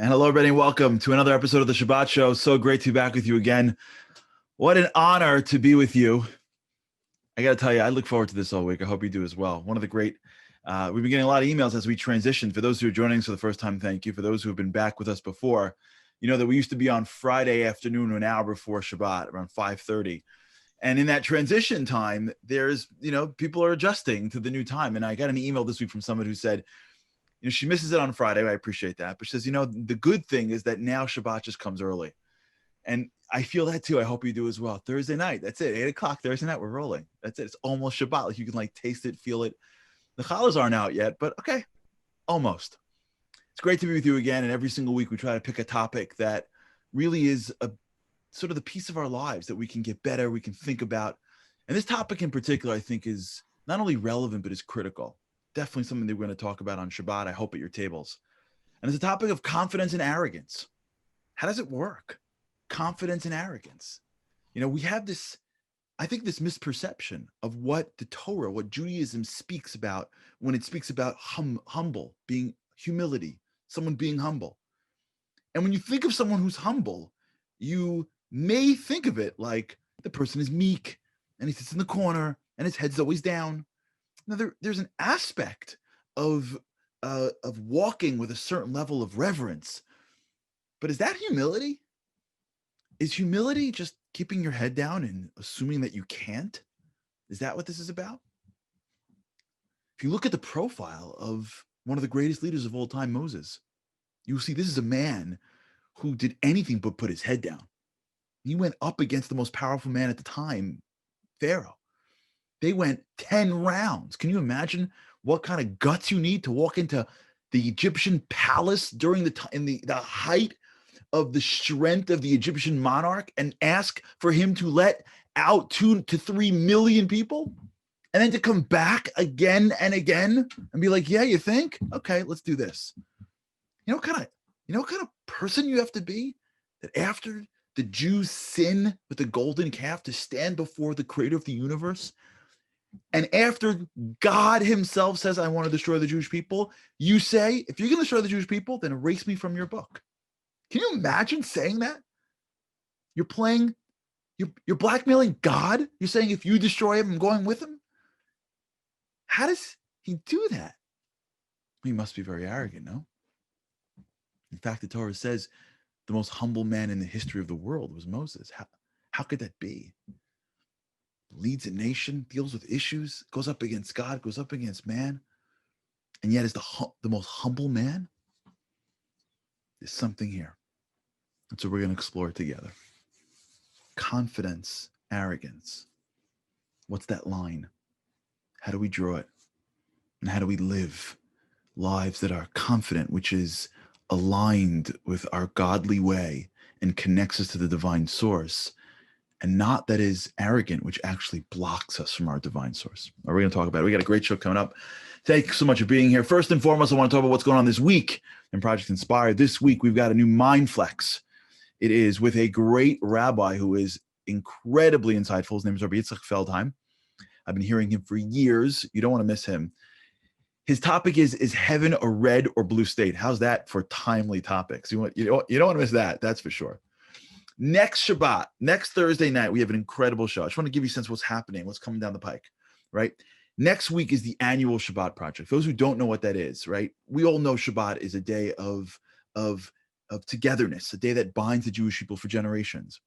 And hello, everybody, and welcome to another episode of the Shabbat Show. So great to be back with you again. What an honor to be with you. I got to tell you, I look forward to this all week. I hope you do as well. One of the great, we've been getting a lot of emails as we transition. For those who are joining us for the first time, thank you. For those who have been back with us before, you know that we used to be on Friday afternoon, an hour before Shabbat, around 5:30. And in that transition time, there's, people are adjusting to the new time. And I got an email this week from someone who said, she misses it on Friday. I appreciate that. But she says, the good thing is that now Shabbat just comes early. And I feel that too. I hope you do as well. Thursday night, that's it. 8 o'clock Thursday night, we're rolling. That's it. It's almost Shabbat. Like you can taste it, feel it. The challahs aren't out yet, but okay, almost. It's great to be with you again. And every single week we try to pick a topic that really is a sort of the piece of our lives that we can get better, we can think about. And this topic in particular, I think, is not only relevant, but is critical. Definitely something that we're going to talk about on Shabbat, I hope, at your tables. And it's a topic of confidence and arrogance. How does it work? Confidence and arrogance. We have this, I think, this misperception of what the Torah, what Judaism speaks about when it speaks about humble, being humility, someone being humble. And when you think of someone who's humble, you may think of it like the person is meek and he sits in the corner and his head's always down. Now, there's an aspect of walking with a certain level of reverence, but is that humility? Is humility just keeping your head down and assuming that you can't? Is that what this is about? If you look at the profile of one of the greatest leaders of all time, Moses, you'll see this is a man who did anything but put his head down. He went up against the most powerful man at the time, Pharaoh. They went 10 rounds. Can you imagine what kind of guts you need to walk into the Egyptian palace during the height of the strength of the Egyptian monarch and ask for him to let out 2 to 3 million people, and then to come back again and again and be like, yeah, you think? Okay, let's do this. What kind of person you have to be that after the Jews sin with the golden calf to stand before the creator of the universe, and after God himself says, I want to destroy the Jewish people, you say, if you're going to destroy the Jewish people, then erase me from your book. Can you imagine saying that? You're blackmailing God. You're saying, if you destroy him, I'm going with him. How does he do that? He must be very arrogant, no? In fact, the Torah says the most humble man in the history of the world was Moses. How could that be? Leads a nation, deals with issues, goes up against God, goes up against man, and yet is the most humble man? There's something here. And so we're going to explore it together. Confidence, arrogance. What's that line? How do we draw it? And how do we live lives that are confident, which is aligned with our godly way and connects us to the divine source, and not that is arrogant, which actually blocks us from our divine source? We're going to talk about it. We got a great show coming up. Thank you so much for being here. First and foremost, I want to talk about what's going on this week in Project Inspire. This week, we've got a new Mind Flex. It is with a great rabbi who is incredibly insightful. His name is Rabbi Yitzchak Feldheim. I've been hearing him for years. You don't want to miss him. His topic is heaven a red or blue state? How's that for timely topics? You don't want to miss that. That's for sure. Next Shabbat, next Thursday night, we have an incredible show. I just want to give you a sense of what's happening, what's coming down the pike, right? Next week is the annual Shabbat Project. For those who don't know what that is, right? We all know Shabbat is a day of togetherness, a day that binds the Jewish people for generations.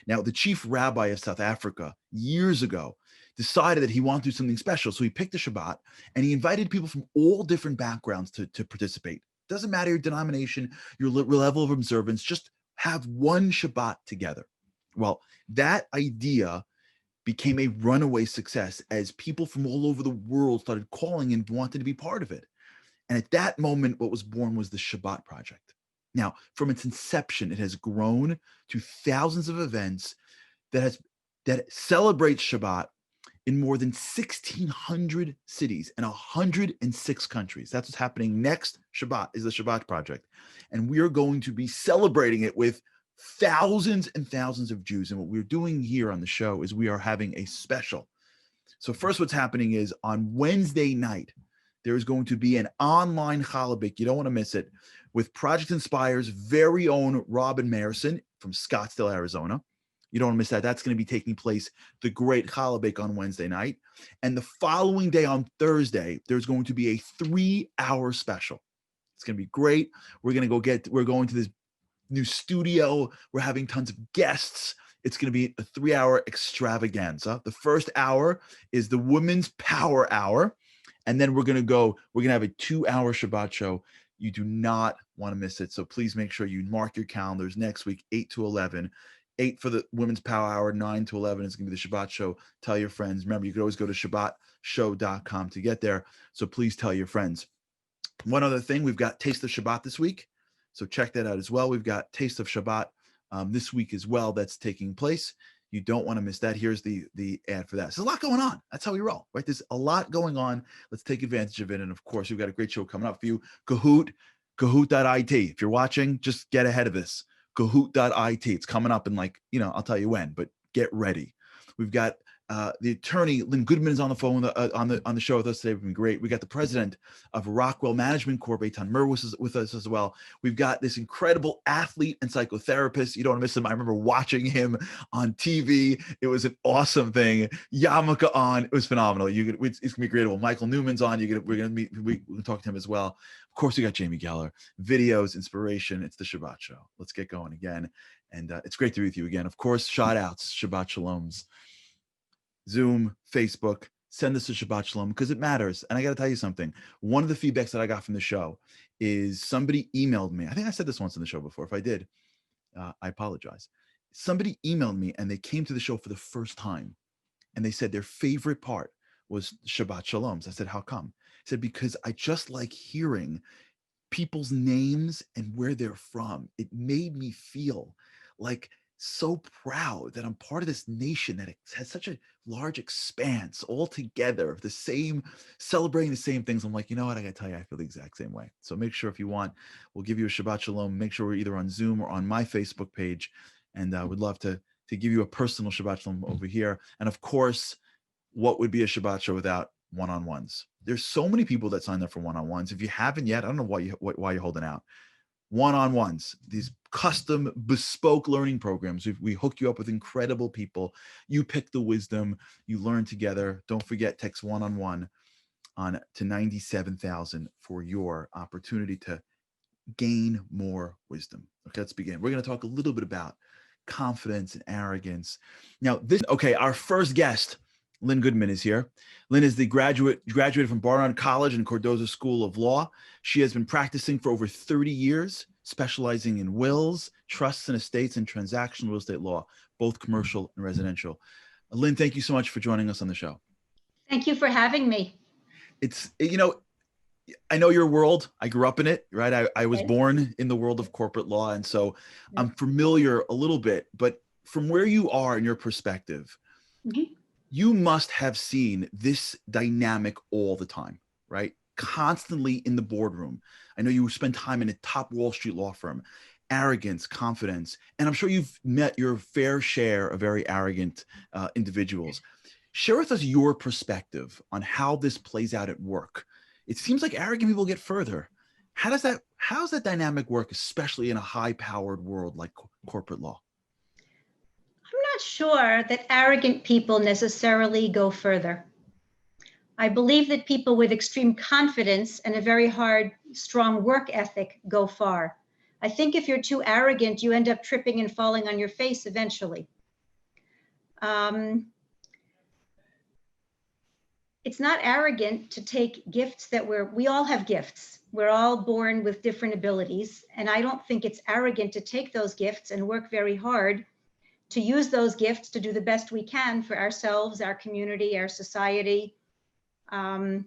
Now, the chief rabbi of South Africa years ago decided that he wanted to do something special. So he picked a Shabbat and he invited people from all different backgrounds to participate. Doesn't matter your denomination, your level of observance, just have one Shabbat together. Well, that idea became a runaway success as people from all over the world started calling and wanted to be part of it. And at that moment, what was born was the Shabbat Project. Now, from its inception, it has grown to thousands of events that celebrate Shabbat in more than 1,600 cities and 106 countries. That's what's happening next Shabbat, is the Shabbat Project. And we are going to be celebrating it with thousands and thousands of Jews. And what we're doing here on the show is we are having a special. So first, what's happening is on Wednesday night, there is going to be an online challah. You don't want to miss it, with Project Inspire's very own Robin Mayerson from Scottsdale, Arizona. You don't want to miss that. That's going to be taking place the Great Challah on Wednesday night. And the following day on Thursday, there's going to be a 3-hour special. It's going to be great. We're going to this new studio. We're having tons of guests. It's going to be a 3-hour extravaganza. The first hour is the Women's Power Hour. And then we're going to have a 2-hour Shabbat show. You do not want to miss it. So please make sure you mark your calendars next week, 8 to 11. 8 for the Women's Power Hour, 9 to 11 is going to be the Shabbat show. Tell your friends. Remember, you can always go to shabbatshow.com to get there. So please tell your friends. One other thing, we've got Taste of Shabbat this week. So check that out as well. We've got Taste of Shabbat this week as well that's taking place. You don't want to miss that. Here's the ad for that. There's a lot going on. That's how we roll, right? There's a lot going on. Let's take advantage of it. And of course, we've got a great show coming up for you. Kahoot.it. If you're watching, just get ahead of this. Kahoot.it. It's coming up in I'll tell you when, but get ready. We've got the attorney Lynn Goodman is on the phone on the show with us today. It's been great. We got the president of Rockwell Management Corp, Eitan Mur, with us as well. We've got this incredible athlete and psychotherapist. You don't want to miss him. I remember watching him on TV. It was an awesome thing. Yarmulke on. It was phenomenal. It's gonna be great. Well, Michael Newman's on. We're gonna meet. We can talk to him as well. Of course, we got Jamie Geller. Videos, inspiration. It's the Shabbat show. Let's get going again. And it's great to be with you again. Of course, shout outs, Shabbat Shaloms. Zoom, Facebook, send us a Shabbat Shalom because it matters. And I got to tell you something. One of the feedbacks that I got from the show is somebody emailed me. I think I said this once on the show before. If I did, I apologize. Somebody emailed me and they came to the show for the first time and they said their favorite part was Shabbat Shaloms. I said, how come? I said, because I just like hearing people's names and where they're from. It made me feel like so proud that I'm part of this nation that it has such a large expanse all together of the same, celebrating the same things. I'm like, you know what? I got to tell you, I feel the exact same way. So make sure if you want, we'll give you a Shabbat Shalom. Make sure we're either on Zoom or on my Facebook page. And I would love to give you a personal Shabbat Shalom over here. And of course, what would be a Shabbat show without one-on-ones? There's so many people that signed up for one-on-ones. If you haven't yet, I don't know why you're holding out. One-on-ones, these custom bespoke learning programs. We hook you up with incredible people. You pick the wisdom, you learn together. Don't forget, text one-on-one to 97,000 for your opportunity to gain more wisdom. Okay, let's begin. We're going to talk a little bit about confidence and arrogance. Now, our first guest, Lynn Goodman, is here. Lynn is the graduated from Barnard College and Cardozo School of Law. She has been practicing for over 30 years, specializing in wills, trusts and estates, and transactional real estate law, both commercial and residential. Lynn, thank you so much for joining us on the show. Thank you for having me. I know your world. I grew up in it, right? I was born in the world of corporate law. And so I'm familiar a little bit, but from where you are in your perspective, you must have seen this dynamic all the time, right? Constantly in the boardroom. I know you spend time in a top Wall Street law firm. Arrogance, confidence, and I'm sure you've met your fair share of very arrogant individuals. Share with us your perspective on how this plays out at work. It seems like arrogant people get further. How's that dynamic work, especially in a high-powered world like corporate law? I'm not sure that arrogant people necessarily go further. I believe that people with extreme confidence and a very hard, strong work ethic go far. I think if you're too arrogant, you end up tripping and falling on your face eventually. It's not arrogant to take gifts that we all have gifts. We're all born with different abilities. And I don't think it's arrogant to take those gifts and work very hard to use those gifts to do the best we can for ourselves, our community, our society, the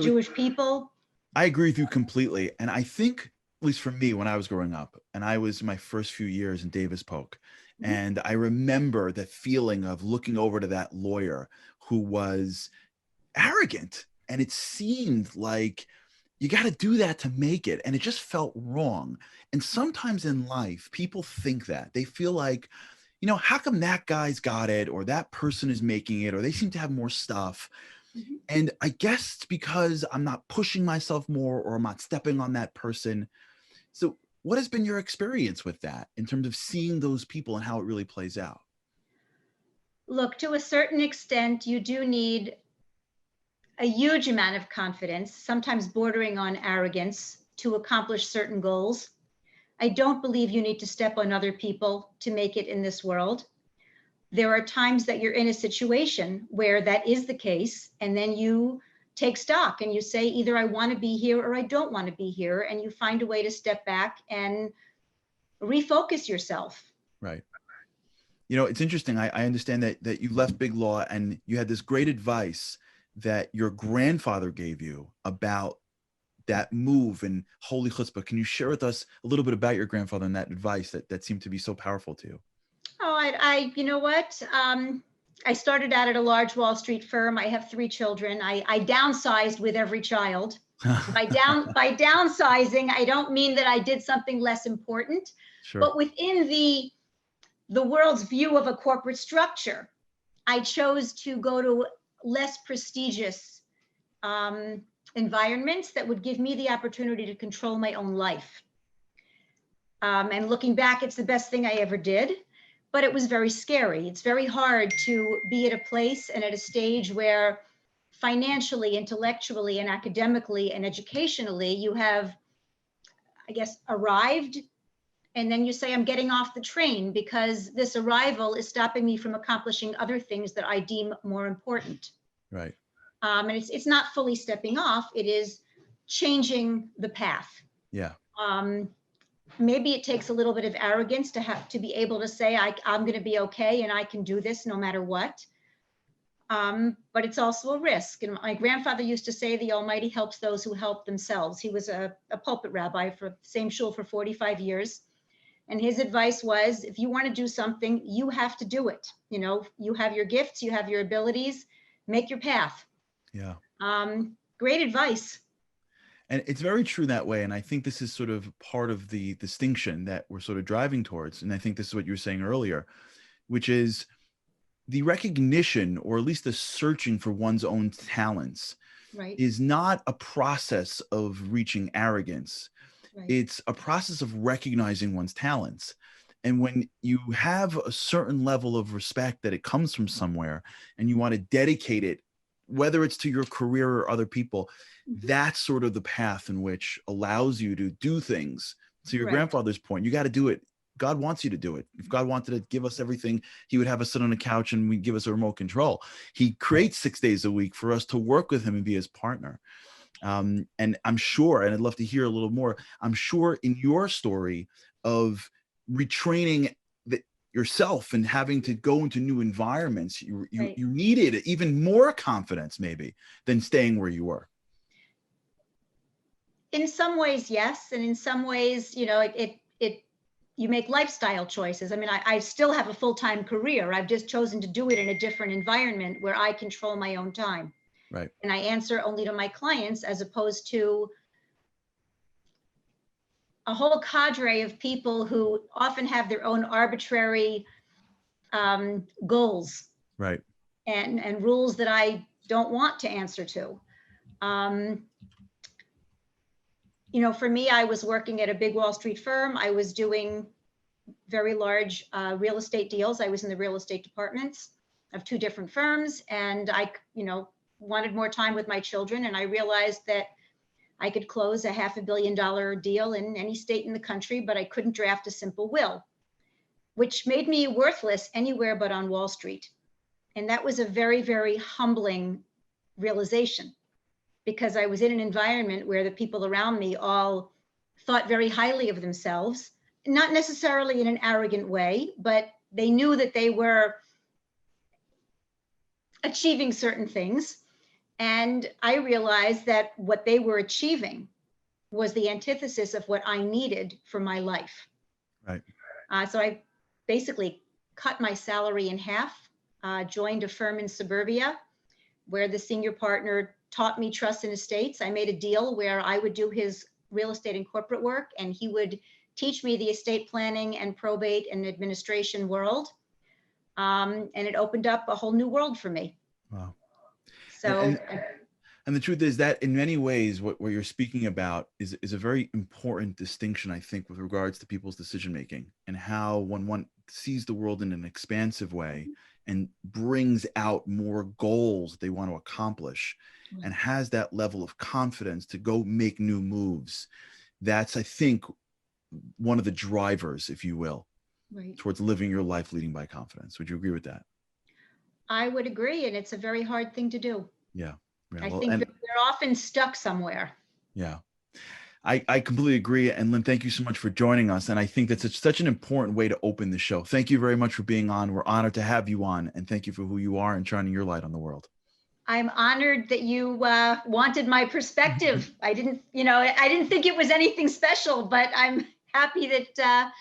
Jewish people. I agree with you completely. And I think, at least for me, when I was growing up, and I was my first few years in Davis Polk, and I remember that feeling of looking over to that lawyer who was arrogant, and it seemed like you got to do that to make it, and it just felt wrong. And sometimes in life, people think that they feel like, how come that guy's got it, or that person is making it, or they seem to have more stuff. And I guess it's because I'm not pushing myself more, or I'm not stepping on that person. So what has been your experience with that in terms of seeing those people and how it really plays out? Look, to a certain extent, you do need a huge amount of confidence, sometimes bordering on arrogance, to accomplish certain goals. I don't believe you need to step on other people to make it in this world. There are times that you're in a situation where that is the case, and then you take stock and you say, either I want to be here or I don't want to be here, and you find a way to step back and refocus yourself. Right. You know, it's interesting. I understand that you left Big Law and you had this great advice that your grandfather gave you about that move and holy chutzpah. Can you share with us a little bit about your grandfather and that advice that seemed to be so powerful to you? Oh, you know what? I started out at a large Wall Street firm. I have 3 children. I downsized with every child. By downsizing, I don't mean that I did something less important, Sure. but within the world's view of a corporate structure, I chose to go to less prestigious environments that would give me the opportunity to control my own life. And looking back, it's the best thing I ever did, but it was very scary. It's very hard to be at a place and at a stage where financially, intellectually, and academically and educationally, you have, I guess, arrived. And then you say, I'm getting off the train because this arrival is stopping me from accomplishing other things that I deem more important. Right. And it's not fully stepping off, it is changing the path. Yeah. Maybe it takes a little bit of arrogance to have to be able to say, I'm going to be okay and I can do this no matter what. But it's also a risk. And my grandfather used to say, the Almighty helps those who help themselves. He was a pulpit rabbi for the same shul for 45 years. And his advice was, if you want to do something, you have to do it. You know, you have your gifts, you have your abilities, make your path. Yeah. Great advice. And it's very true that way. And I think this is sort of part of the distinction that we're sort of driving towards. And I think this is what you were saying earlier, which is the recognition, or at least the searching for one's own talents, Right. is not a process of reaching arrogance. Right. It's a process of recognizing one's talents. And when you have a certain level of respect that it comes from somewhere and you want to dedicate it, whether it's to your career or other people, that's sort of the path in which allows you to do things. To your Right. grandfather's point, you got to do it. God wants you to do it. If God wanted to give us everything, he would have us sit on a couch and we'd give us a remote control. He creates 6 days a week for us to work with him and be his partner. And I'm sure, and I'd love to hear a little more, I'm sure in your story of retraining yourself and having to go into new environments, you needed even more confidence maybe than staying where you were. In some ways, yes. And in some ways, you know, you make lifestyle choices. I mean, I still have a full-time career. I've just chosen to do it in a different environment where I control my own time. Right. And I answer only to my clients, as opposed to a whole cadre of people who often have their own arbitrary goals. Right. And rules that I don't want to answer to. You know, for me, I was working at a big Wall Street firm. I was doing very large real estate deals. I was in the real estate departments of 2 different firms. And I, you know, wanted more time with my children. And I realized that I could close a $500 million deal in any state in the country, but I couldn't draft a simple will, which made me worthless anywhere but on Wall Street. And that was a very, very humbling realization, because I was in an environment where the people around me all thought very highly of themselves, not necessarily in an arrogant way, but they knew that they were achieving certain things. And I realized that what they were achieving was the antithesis of what I needed for my life. Right. So I basically cut my salary in half, joined a firm in suburbia where the senior partner taught me trust in estates. I made a deal where I would do his real estate and corporate work, and he would teach me the estate planning and probate and administration world. And it opened up a whole new world for me. Wow. So And the truth is that in many ways, what you're speaking about is a very important distinction, I think, with regards to people's decision making and how when one sees the world in an expansive way and brings out more goals they want to accomplish and has that level of confidence to go make new moves. That's, I think, one of the drivers, if you will, Right. towards living your life leading by confidence. Would you agree with that? I would agree, and it's a very hard thing to do. Yeah. Yeah. I Well, think and that we're often stuck somewhere. yeah. I completely agree. And Lynn, thank you so much for joining us. And I think that's such an important way to open the show. Thank you very much for being on. We're honored to have you on. And thank you for who you are and shining your light on the world. I'm honored that you wanted my perspective. I didn't think it was anything special, but I'm happy that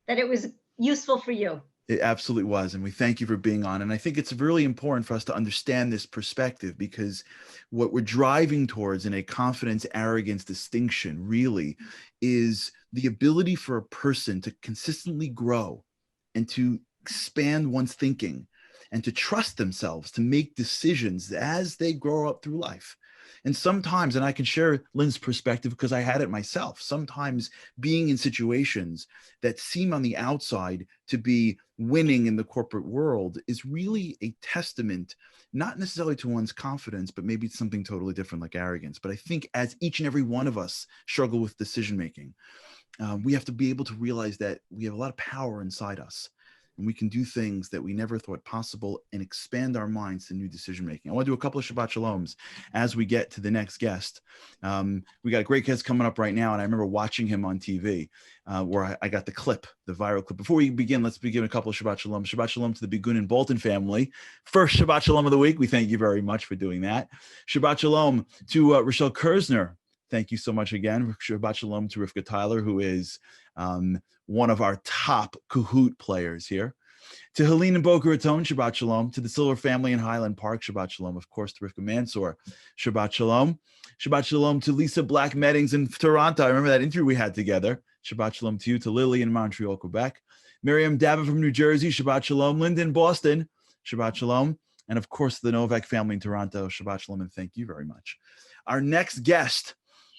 it was useful for you. It absolutely was. And we thank you for being on. And I think it's really important for us to understand this perspective, because what we're driving towards in a confidence, arrogance distinction really is the ability for a person to consistently grow and to expand one's thinking and to trust themselves to make decisions as they grow up through life. And sometimes, and I can share Lynn's perspective because I had it myself, sometimes being in situations that seem on the outside to be winning in the corporate world is really a testament, not necessarily to one's confidence, but maybe it's something totally different like arrogance. But I think as each and every one of us struggle with decision making, we have to be able to realize that we have a lot of power inside us. And we can do things that we never thought possible and expand our minds to new decision making. I want to do a couple of Shabbat Shaloms as we get to the next guest. We got a great guest coming up right now, and I remember watching him on TV where I got the clip, the viral clip. Before we begin, let's begin a couple of Shabbat Shalom. Shabbat Shalom to the Bigun and Bolton family. First Shabbat Shalom of the week. We thank you very much for doing that. Shabbat Shalom to Rochelle Kersner. Thank you so much again. Shabbat Shalom to Rivka Tyler, who is one of our top Kahoot players here. To Helene and Boca Raton, Shabbat Shalom. To the Silver family in Highland Park, Shabbat Shalom. Of course, to Rivka Mansour, Shabbat Shalom. Shabbat Shalom to Lisa Black Meddings in Toronto. I remember that interview we had together. Shabbat Shalom to you. To Lily in Montreal, Quebec. Miriam Davin from New Jersey, Shabbat Shalom. Linda in Boston, Shabbat Shalom. And of course, the Novak family in Toronto, Shabbat Shalom, and thank you very much. Our next guest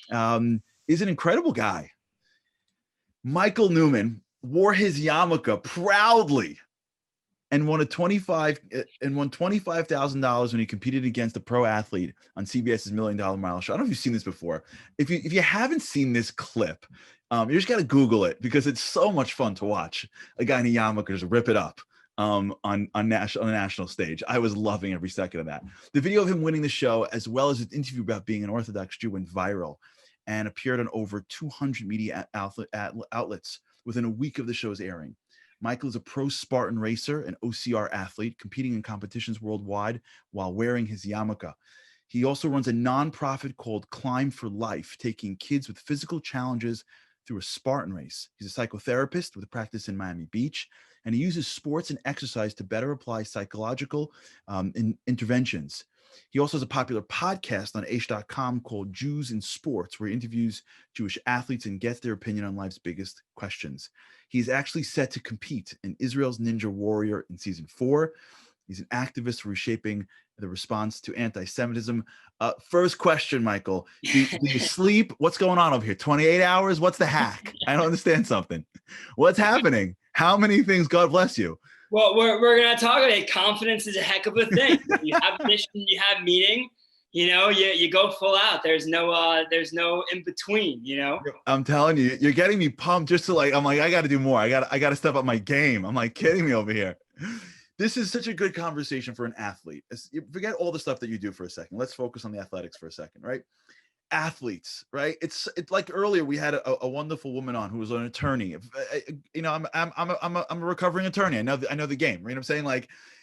is an incredible guy. Michael Newman wore his yarmulke proudly and won $25,000 when he competed against a pro athlete on CBS's $1 Million Mile Show. I don't know if you've seen this before. If you haven't seen this clip, you just got to Google it because it's so much fun to watch a guy in a yarmulke just rip it up on the national stage. I was loving every second of that. The video of him winning the show, as well as an interview about being an Orthodox Jew, went viral and appeared on over 200 media outlets within a week of the show's airing. Michael is a pro Spartan racer and OCR athlete competing in competitions worldwide while wearing his yarmulke. He also runs a nonprofit called Climb for Life, taking kids with physical challenges through a Spartan race. He's a psychotherapist with a practice in Miami Beach, and he uses sports and exercise to better apply psychological interventions. He also has a popular podcast on Aish.com called Jews in Sports, where he interviews Jewish athletes and gets their opinion on life's biggest questions. He's actually set to compete in Israel's Ninja Warrior in season 4. He's an activist for reshaping the response to anti-Semitism. First question, Michael, do you sleep? What's going on over here? 28 hours? What's the hack? I don't understand something. What's happening? How many things? God bless you. Well, we're going to talk about it. Confidence is a heck of a thing. You have mission, you have meaning, you go full out. There's no in between, I'm telling you, you're getting me pumped just to I got to do more. I got to step up my game. I'm kidding me over here. This is such a good conversation for an athlete. Forget all the stuff that you do for a second. Let's focus on the athletics for a second, right? Athletes, right? It's like earlier we had a wonderful woman on who was an attorney. I'm a recovering attorney. I know the game. Right? I'm saying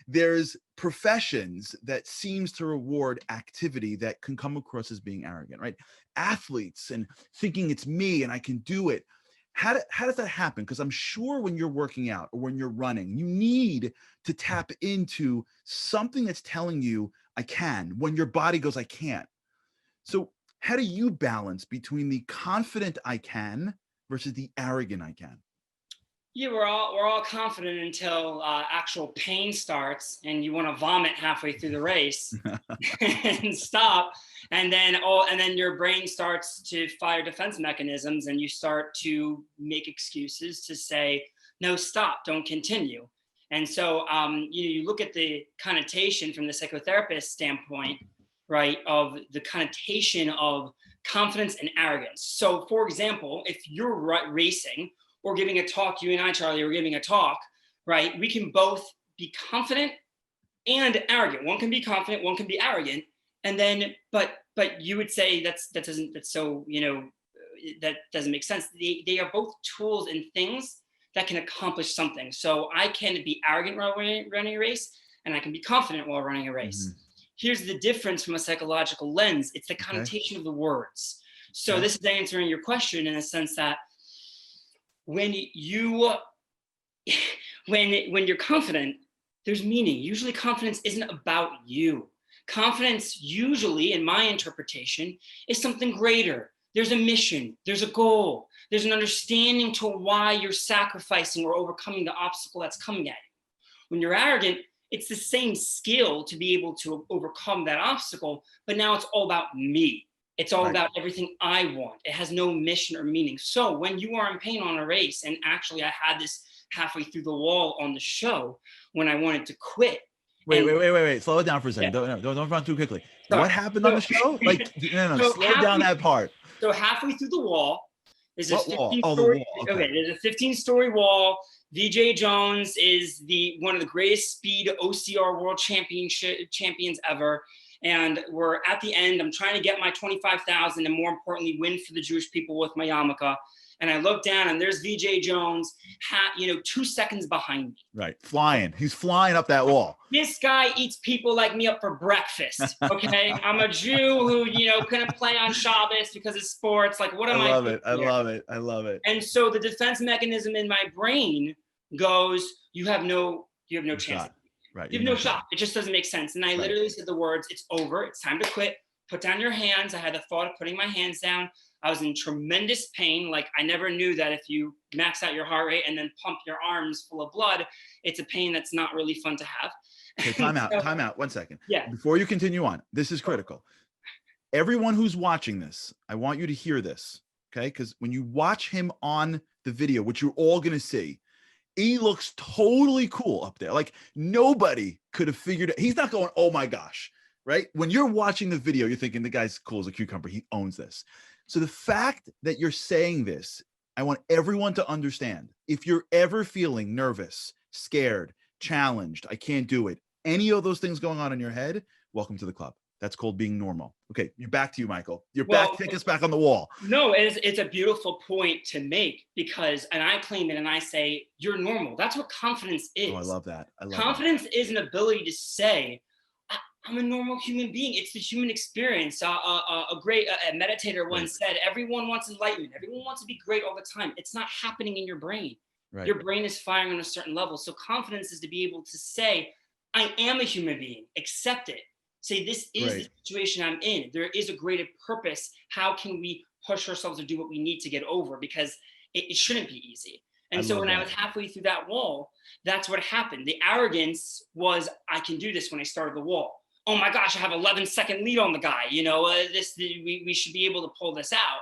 there's professions that seems to reward activity that can come across as being arrogant, right? Athletes and thinking it's me and I can do it. How does that happen? Because I'm sure when you're working out or when you're running, you need to tap into something that's telling you I can when your body goes I can't. So how do you balance between the confident I can versus the arrogant I can? Yeah, we're all confident until actual pain starts, and you want to vomit halfway through the race and stop, and then your brain starts to fire defense mechanisms, and you start to make excuses to say, no, stop, don't continue. And so you look at the connotation from the psychotherapist standpoint, right, of the connotation of confidence and arrogance. So, for example, if you're racing or giving a talk, you and I, Charlie, are giving a talk, right? We can both be confident and arrogant. One can be confident, one can be arrogant. And then, but you would say that doesn't make sense. They are both tools and things that can accomplish something. So I can be arrogant while running a race, and I can be confident while running a race. Mm-hmm. Here's the difference from a psychological lens. It's the connotation of the words. So this is answering your question in a sense that when you're confident, there's meaning. Usually confidence isn't about you. Confidence usually, in my interpretation, is something greater. There's a mission, there's a goal, there's an understanding to why you're sacrificing or overcoming the obstacle that's coming at you. When you're arrogant, it's the same skill to be able to overcome that obstacle, but now it's all about me. It's all about everything I want. It has no mission or meaning. So when you are in pain on a race, and actually I had this halfway through the wall on the show when I wanted to quit. Wait. Slow it down for a second. Yeah. Don't run too quickly. Sorry. What happened on the show? Like, no, slow down that part. So halfway through the wall is a 15-story. Okay, there's a 15-story wall. VJ Jones is one of the greatest speed OCR world champions ever. And we're at the end. I'm trying to get my 25,000 and more importantly, win for the Jewish people with my yarmulke. And I look down and there's VJ Jones, 2 seconds behind me. Right. Flying. He's flying up that wall. This guy eats people like me up for breakfast. Okay. I'm a Jew who, couldn't play on Shabbos because of sports. Like, what am I? I love it. And so the defense mechanism in my brain goes, you have no chance. Shot. Right. You have no shot. It just doesn't make sense. And I literally said the words, it's over. It's time to quit. Put down your hands. I had the thought of putting my hands down. I was in tremendous pain. Like, I never knew that if you max out your heart rate and then pump your arms full of blood, it's a pain that's not really fun to have. Okay, time out. 1 second. Yeah. Before you continue on, this is critical. Everyone who's watching this, I want you to hear this, okay? Because when you watch him on the video, which you're all going to see, he looks totally cool up there. Like, nobody could have figured it. He's not going, oh my gosh, right? When you're watching the video, you're thinking the guy's cool as a cucumber. He owns this. So the fact that you're saying this, I want everyone to understand. If you're ever feeling nervous, scared, challenged, I can't do it, any of those things going on in your head, welcome to the club. That's called being normal. Okay, back to you, Michael. Take us back on the wall. No, it's a beautiful point to make because, and I claim it and I say, you're normal. That's what confidence is. Oh, I love that. Confidence is an ability to say, I'm a normal human being. It's the human experience. A great meditator once said, everyone wants enlightenment. Everyone wants to be great all the time. It's not happening in your brain. Right. Your brain is firing on a certain level. So confidence is to be able to say, I am a human being. Accept it. Say, this is the situation I'm in. There is a greater purpose. How can we push ourselves to do what we need to get over? Because it shouldn't be easy. And so when I was halfway through that wall, that's what happened. The arrogance was, I can do this when I started the wall. Oh my gosh, I have 11-second lead on the guy. We should be able to pull this out.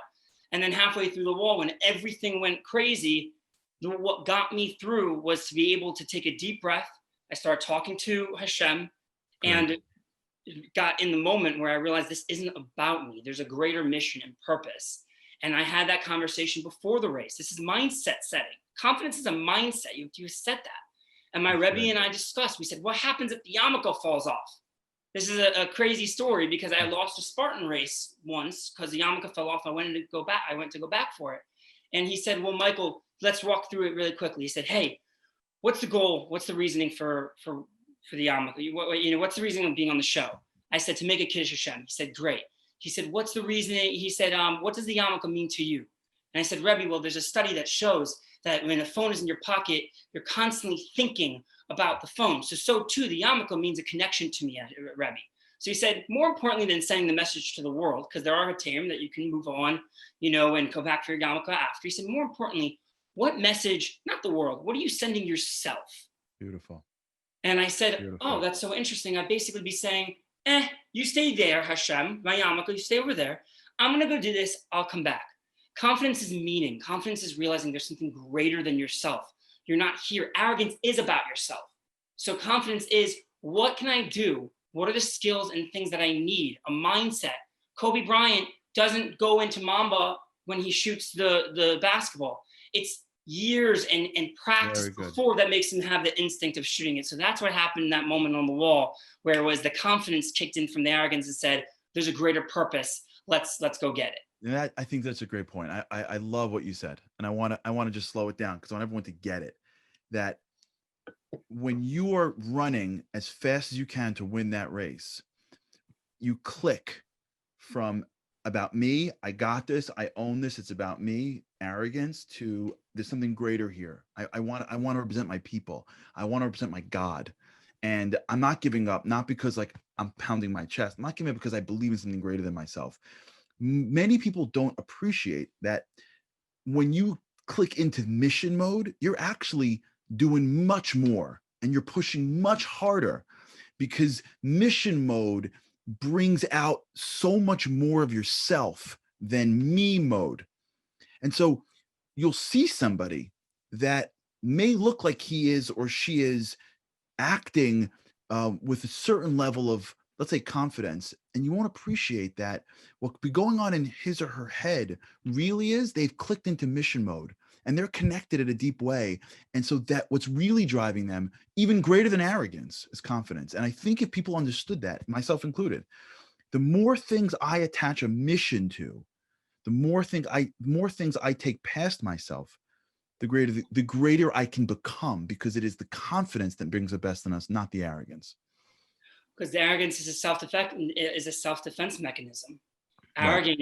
And then halfway through the wall, when everything went crazy, what got me through was to be able to take a deep breath. I started talking to Hashem and got in the moment where I realized this isn't about me. There's a greater mission and purpose. And I had that conversation before the race. This is mindset setting. Confidence is a mindset. You set that. And my Rebbe and I discussed, we said, what happens if the yarmulke falls off? This is a crazy story because I lost a Spartan race once because the yarmulke fell off. I went to go back for it. And he said, well, Michael, let's walk through it really quickly. He said, hey, what's the goal? What's the reasoning for the yarmulke? What's the reasoning of being on the show? I said, to make a Kiddush Hashem. He said, great. He said, what's the reasoning? He said, what does the yarmulke mean to you? And I said, Rebbe, well, there's a study that shows that when a phone is in your pocket, you're constantly thinking about the phone. So too, the yarmulke means a connection to me, Rebbe. So he said, more importantly than sending the message to the world, because there are a time that you can move on, and go back for your yarmulke after. He said, more importantly, what message, not the world, what are you sending yourself? Beautiful. And I said, Beautiful. oh, that's so interesting. I'd basically be saying, you stay there, Hashem, my yarmulke, you stay over there. I'm going to go do this. I'll come back. Confidence is meaning. Confidence is realizing there's something greater than yourself. You're not here. Arrogance is about yourself. So confidence is, what can I do? What are the skills and things that I need? A mindset. Kobe Bryant doesn't go into Mamba when he shoots the basketball. It's years and practice before that makes him have the instinct of shooting it. So that's what happened in that moment on the wall, where it was the confidence kicked in from the arrogance and said, there's a greater purpose. Let's go get it. And I think that's a great point. I love what you said. And I want to just slow it down because I want everyone to get it. That when you are running as fast as you can to win that race, you click from about me, I got this, I own this, it's about me, arrogance, to there's something greater here. I want to represent my people. I want to represent my God. And I'm not giving up, not because like I'm pounding my chest. I'm not giving up because I believe in something greater than myself. Many people don't appreciate that when you click into mission mode, you're actually doing much more and you're pushing much harder, because mission mode brings out so much more of yourself than me mode. And so you'll see somebody that may look like he is or she is acting with a certain level of, let's say, confidence, and you won't appreciate that what could be going on in his or her head really is they've clicked into mission mode and they're connected in a deep way. And so that what's really driving them, even greater than arrogance, is confidence. And I think if people understood that, myself included, the more things I attach a mission to, the more things I take past myself, the greater I can become, because it is the confidence that brings the best in us, not the arrogance. Because the arrogance is a self-defense mechanism. Right.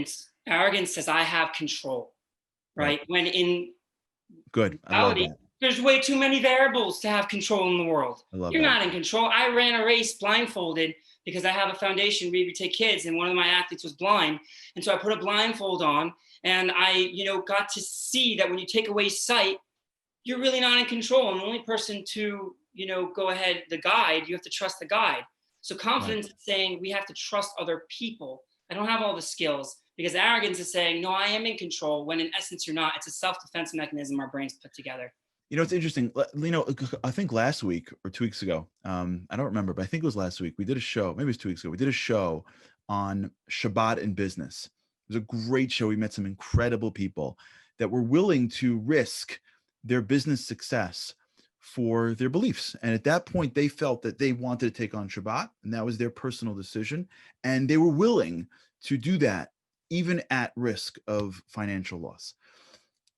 Arrogance says I have control, right? When in reality, there's way too many variables to have control in the world. You're not in control. I ran a race blindfolded because I have a foundation where we take kids, and one of my athletes was blind, and so I put a blindfold on, and I, got to see that when you take away sight, you're really not in control. And the only person to, go ahead, the guide, you have to trust the guide. So confidence is saying we have to trust other people. I don't have all the skills, because arrogance is saying, no, I am in control, when in essence you're not. It's a self-defense mechanism our brains put together. It's interesting. I think last week or 2 weeks ago, I don't remember, but I think it was last week, we did a show, maybe it was 2 weeks ago. We did a show on Shabbat in business. It was a great show. We met some incredible people that were willing to risk their business success for their beliefs. And at that point, they felt that they wanted to take on Shabbat, and that was their personal decision. And they were willing to do that, even at risk of financial loss.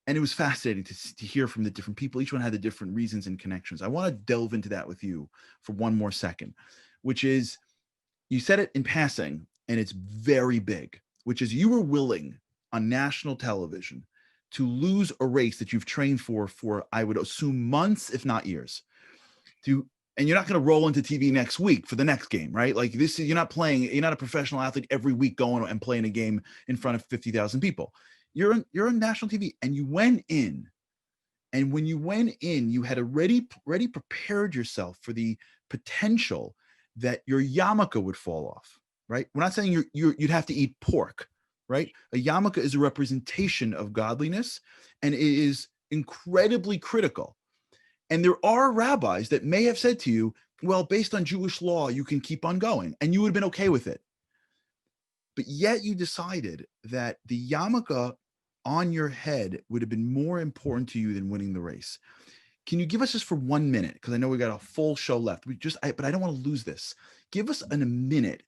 And it was fascinating to hear from the different people. Each one had the different reasons and connections. I want to delve into that with you for one more second, which is, you said it in passing, and it's very big, which is you were willing on national television to lose a race that you've trained for, I would assume, months, if not years. And you're not going to roll into TV next week for the next game, right? Like this, you're not a professional athlete every week going and playing a game in front of 50,000 people. You're on national TV, and you went in. And when you went in, you had already prepared yourself for the potential that your yarmulke would fall off, right? We're not saying you'd have to eat pork, right? A yarmulke is a representation of godliness, and it is incredibly critical. And there are rabbis that may have said to you, well, based on Jewish law, you can keep on going, and you would have been okay with it. But yet you decided that the yarmulke on your head would have been more important to you than winning the race. Can you give us just for 1 minute, because I know we got a full show left. But I don't want to lose this. Give us in a minute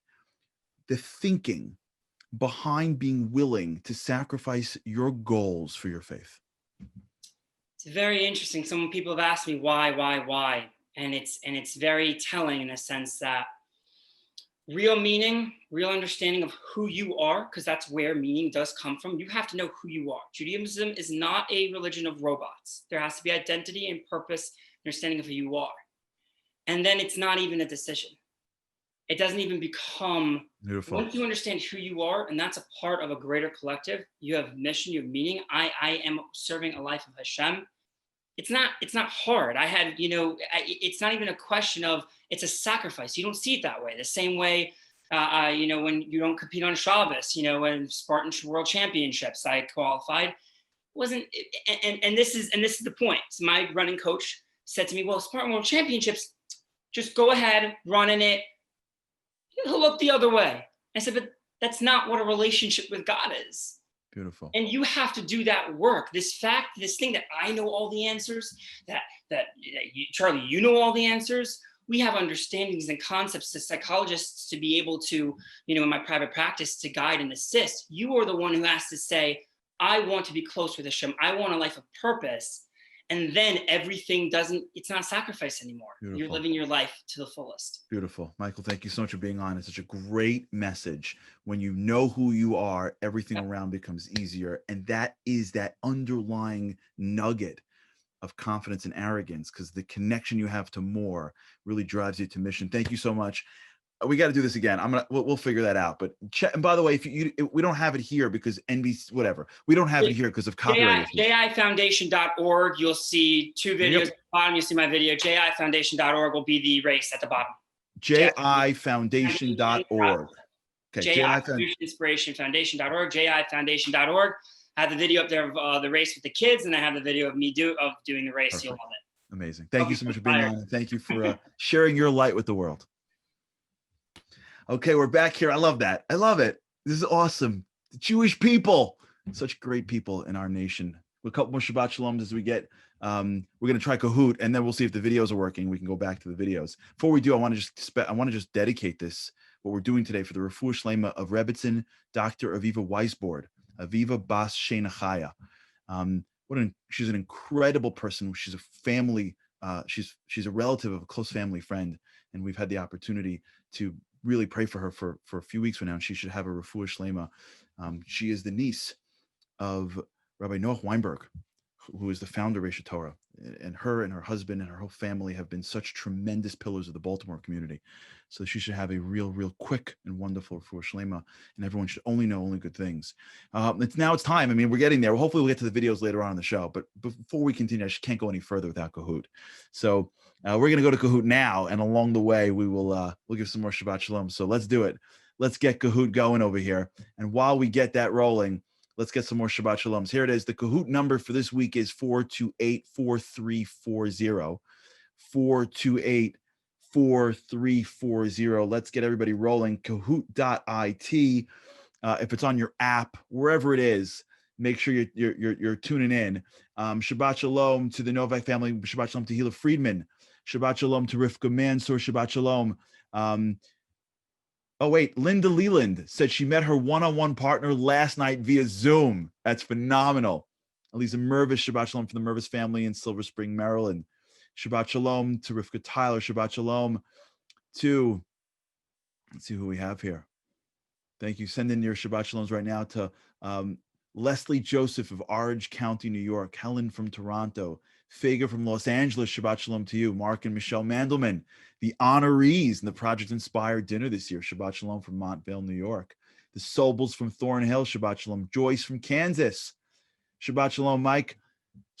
the thinking behind being willing to sacrifice your goals for your faith. It's very interesting. Some people have asked me why, and it's very telling in a sense that real meaning, real understanding of who you are, because that's where meaning does come from. You have to know who you are. Judaism is not a religion of robots. There has to be identity and purpose, understanding of who you are. And then it's not even a decision. It doesn't even become, beautiful. Once you understand who you are, and that's a part of a greater collective, you have mission, you have meaning. I am serving a life of Hashem. it's not hard. I had, it's not even a question of, it's a sacrifice. You don't see it that way. The same way, when you don't compete on Shabbos, when Spartan World Championships, I qualified, wasn't, and this is the point. So my running coach said to me, well, Spartan World Championships, just go ahead, run in it. He'll look the other way. I said, but that's not what a relationship with God is. Beautiful. And you have to do that work. This thing that I know all the answers, that you, Charlie, you know all the answers. We have understandings and concepts as psychologists to be able to, in my private practice, to guide and assist. You are the one who has to say, I want to be close with Hashem. I want a life of purpose. And then everything it's not sacrifice anymore. Beautiful. You're living your life to the fullest. Beautiful. Michael, thank you so much for being on. It's such a great message. When you know who you are, everything around becomes easier. And that is that underlying nugget of confidence and arrogance, because the connection you have to more really drives you to mission. Thank you so much. We got to do this again. We'll figure that out. But and by the way, we don't have it here because NBC, whatever. We don't have it here because of copyright issues. JIFoundation.org. You'll see two videos at the bottom. You'll see my video. JIFoundation.org will be the race at the bottom. JIFoundation.org. Okay. JIFinspirationfoundation.org. JIFoundation.org. I have the video up there of the race with the kids, and I have the video of me doing the race. Perfect. You'll love it. Amazing. Thank you so much for being on. Thank you for sharing your light with the world. Okay, we're back here. I love that. I love it. This is awesome. The Jewish people, such great people in our nation. A couple more Shabbat Shaloms as we get. We're going to try Kahoot, and then we'll see if the videos are working. We can go back to the videos. Before we do, I want to just dedicate this, what we're doing today, for the Refuah Shlema of Rebbitzin, Dr. Aviva Weisbord, Aviva Bas Sheinachaya. She's an incredible person. She's a family. She's a relative of a close family friend, and we've had the opportunity to really pray for her for a few weeks from now, and she should have a refuah shlema. She is the niece of Rabbi Noach Weinberg, who is the founder of Reshet Torah, and her and her husband and her whole family have been such tremendous pillars of the Baltimore community. So she should have a real quick and wonderful refuah shlema, and everyone should only know good things. It's time. I mean, we're getting there. Hopefully we'll get to the videos later on in the show, but before we continue, I just can't go any further without Kahoot. So we're going to go to Kahoot now, and along the way, we'll give some more Shabbat Shalom. So let's do it. Let's get Kahoot going over here. And while we get that rolling, let's get some more Shabbat Shaloms. Here it is. The Kahoot number for this week is 428-4340. 428-4340. Let's get everybody rolling. Kahoot.it. If it's on your app, wherever it is, make sure you're tuning in. Shabbat Shalom to the Novak family. Shabbat Shalom to Hila Friedman. Shabbat Shalom to Rivka Mansour. Shabbat Shalom. Linda Leland said she met her one-on-one partner last night via Zoom. That's phenomenal. Elisa Mervis, Shabbat Shalom from the Mervis family in Silver Spring, Maryland. Shabbat Shalom to Rivka Tyler. Shabbat Shalom to, let's see who we have here. Thank you. Send in your Shabbat Shaloms right now to Leslie Joseph of Orange County, New York. Helen from Toronto. Fega from Los Angeles. Shabbat Shalom to you. Mark and Michelle Mandelman, the honorees in the Project Inspired dinner this year. Shabbat Shalom from Montvale, New York. The Sobels from Thornhill. Shabbat Shalom. Joyce from Kansas. Shabbat Shalom. Mike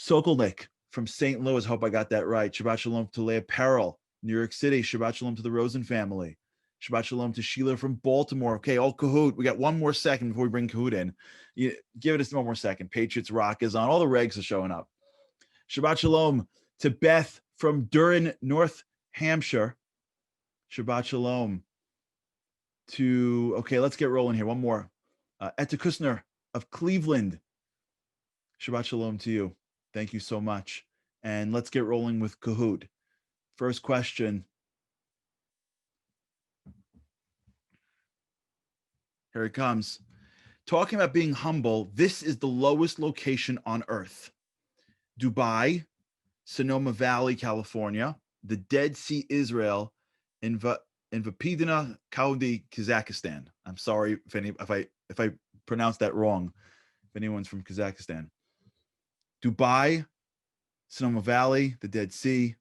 Sokolnik from St. Louis. Hope I got that right. Shabbat Shalom to Leah Peril, New York City. Shabbat Shalom to the Rosen family. Shabbat Shalom to Sheila from Baltimore. Okay, all Kahoot. We got one more second before we bring Kahoot in. Give it us one more second. Patriots Rock is on. All the regs are showing up. Shabbat Shalom to Beth from Durham, North Hampshire. Shabbat Shalom to, okay, let's get rolling here. One more. Etta Kusner of Cleveland. Shabbat Shalom to you. Thank you so much. And let's get rolling with Kahoot. First question. Here it comes. Talking about being humble, this is the lowest location on earth. Dubai, Sonoma Valley, California, the Dead Sea, Israel, in Vapidina County, Kazakhstan. I'm sorry if I pronounced that wrong. If anyone's from Kazakhstan. Dubai, Sonoma Valley, the Dead Sea,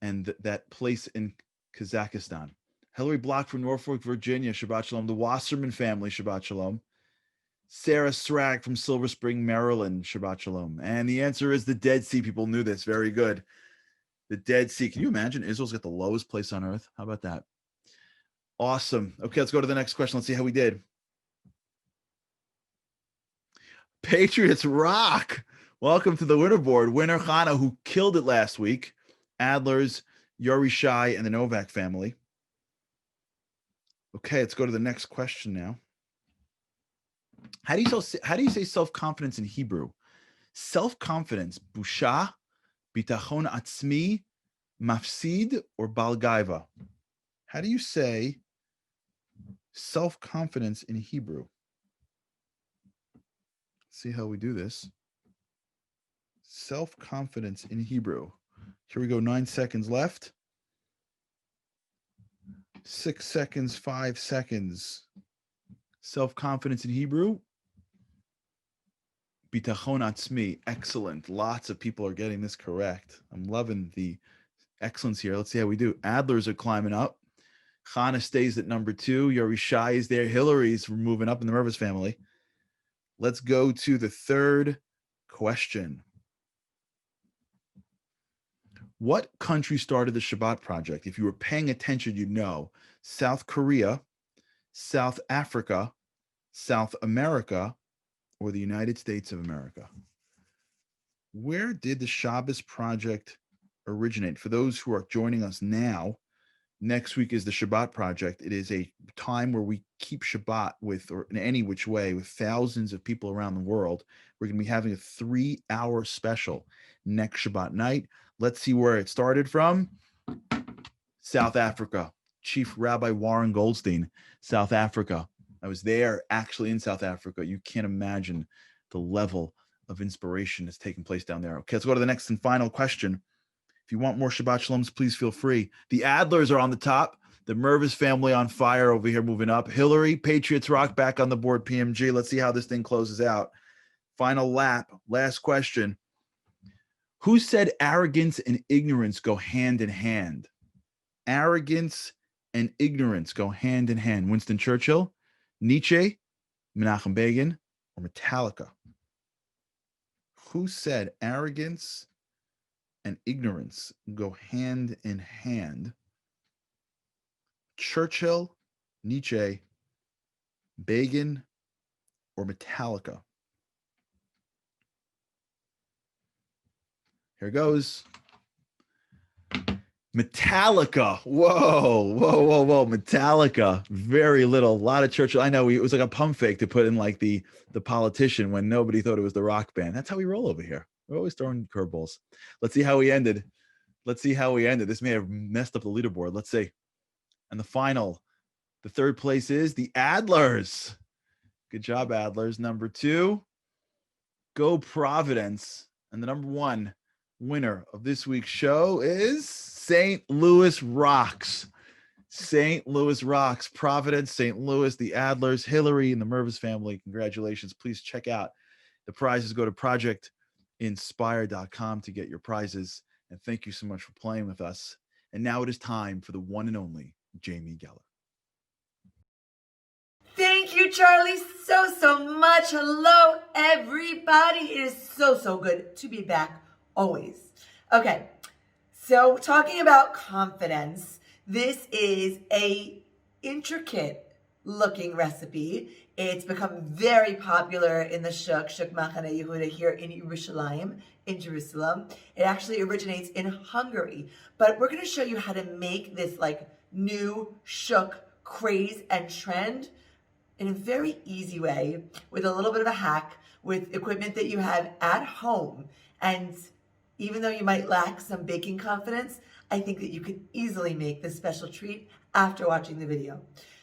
and that place in Kazakhstan. Hillary Block from Norfolk, Virginia. Shabbat Shalom. The Wasserman family. Shabbat Shalom. Sarah Srag from Silver Spring, Maryland. Shabbat Shalom. And the answer is the Dead Sea. People knew this. Very good. The Dead Sea. Can you imagine? Israel's got the lowest place on earth. How about that? Awesome. Okay, let's go to the next question. Let's see how we did. Patriots rock. Welcome to the winner board. Winner Chana, who killed it last week. Adlers, Yori Shai, and the Novak family. Okay, let's go to the next question now. How do you say self-confidence in Hebrew? Self-confidence, busha, bitachon atzmi, mafsid, or balgaiva? How do you say self-confidence in Hebrew? Let's see how we do this. Self-confidence in Hebrew. Here we go, 9 seconds left. 6 seconds, 5 seconds. Self-confidence in Hebrew. Bitachon atzmi. Excellent. Lots of people are getting this correct. I'm loving the excellence here. Let's see how we do. Adlers are climbing up. Chana stays at number 2. Yori Shai is there. Hillary's moving up in the Mervis family. Let's go to the third question. What country started the Shabbat project? If you were paying attention, you'd know. South Korea, South Africa, South America, or the United States of America? Where did the Shabbos project originate? For those who are joining us now, next week is the Shabbat project. It is a time where we keep Shabbat with, or in any which way, with thousands of people around the world. We're going to be having a 3-hour special next Shabbat night. Let's see where it started from. South Africa. Chief Rabbi Warren Goldstein, South Africa. I was there actually in South Africa. You can't imagine the level of inspiration that's taking place down there. Okay, let's go to the next and final question. If you want more Shabbat Shaloms, please feel free. The Adlers are on the top. The Mervis family on fire over here, moving up. Hillary, Patriots rock, back on the board, PMG. Let's see how this thing closes out. Final lap, last question. Who said arrogance and ignorance go hand in hand? Arrogance and ignorance go hand in hand. Winston Churchill, Nietzsche, Menachem Begin, or Metallica? Who said arrogance and ignorance go hand in hand? Churchill, Nietzsche, Begin, or Metallica? Here goes. Metallica. Whoa. Metallica. Very little. A lot of Churchill. I know it was like a pump fake to put in like the politician when nobody thought it was the rock band. That's how we roll over here. We're always throwing curveballs. Let's see how we ended. This may have messed up the leaderboard. Let's see. And the third place is the Adlers. Good job, Adlers. Number 2, Go Providence. And the number 1 winner of this week's show is St. Louis Rocks. St. Louis Rocks. Providence, St. Louis, the Adlers, Hillary, and the Mervis family. Congratulations. Please check out the prizes. Go to projectinspire.com to get your prizes. And thank you so much for playing with us. And now it is time for the one and only Jamie Geller. Thank you, Charlie, so much. Hello, everybody. It is so good to be back, always. Okay, so talking about confidence, this is a intricate looking recipe. It's become very popular in the Shuk Machane Yehuda here in Yerushalayim, in Jerusalem. It actually originates in Hungary, but we're going to show you how to make this like new Shuk craze and trend in a very easy way, with a little bit of a hack, with equipment that you have at home. And even though you might lack some baking confidence, I think that you could easily make this special treat after watching the video.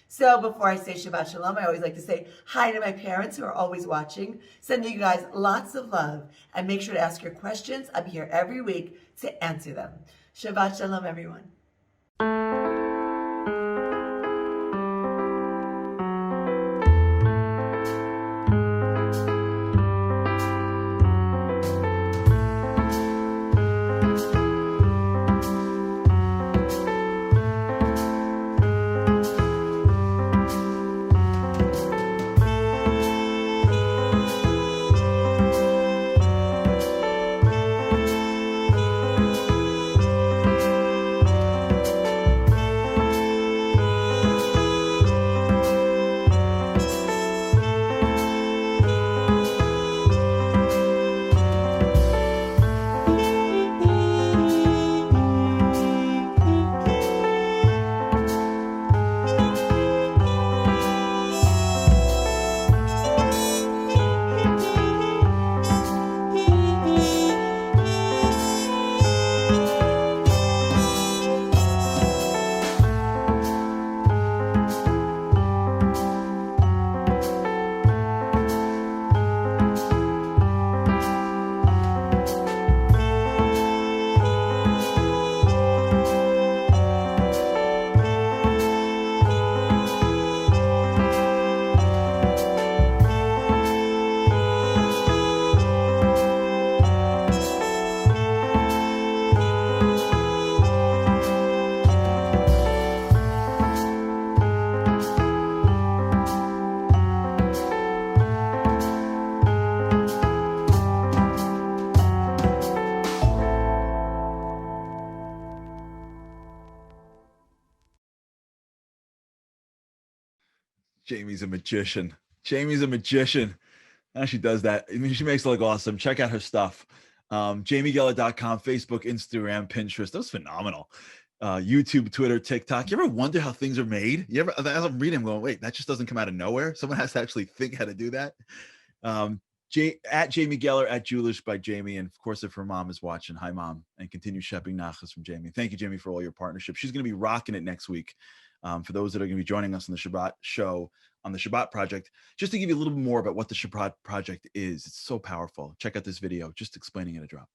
So before I say Shabbat Shalom, I always like to say hi to my parents who are always watching, sending you guys lots of love, and make sure to ask your questions. I'm here every week to answer them. Shabbat Shalom, everyone. Jamie's a magician. Jamie's a magician. Now she does that. I mean, she makes it look awesome. Check out her stuff. JamieGeller.com, Facebook, Instagram, Pinterest. That was phenomenal. YouTube, Twitter, TikTok. You ever wonder how things are made? You ever, as I'm reading, I'm going, wait, that just doesn't come out of nowhere. Someone has to actually think how to do that. At Jamie Geller, at Julish by Jamie. And of course, if her mom is watching, hi mom, and continue shipping nachas from Jamie. Thank you, Jamie, for all your partnership. She's going to be rocking it next week. For those that are going to be joining us on the Shabbat show, on the Shabbat Project, just to give you a little bit more about what the Shabbat Project is. It's so powerful. Check out this video, just explaining it a drop.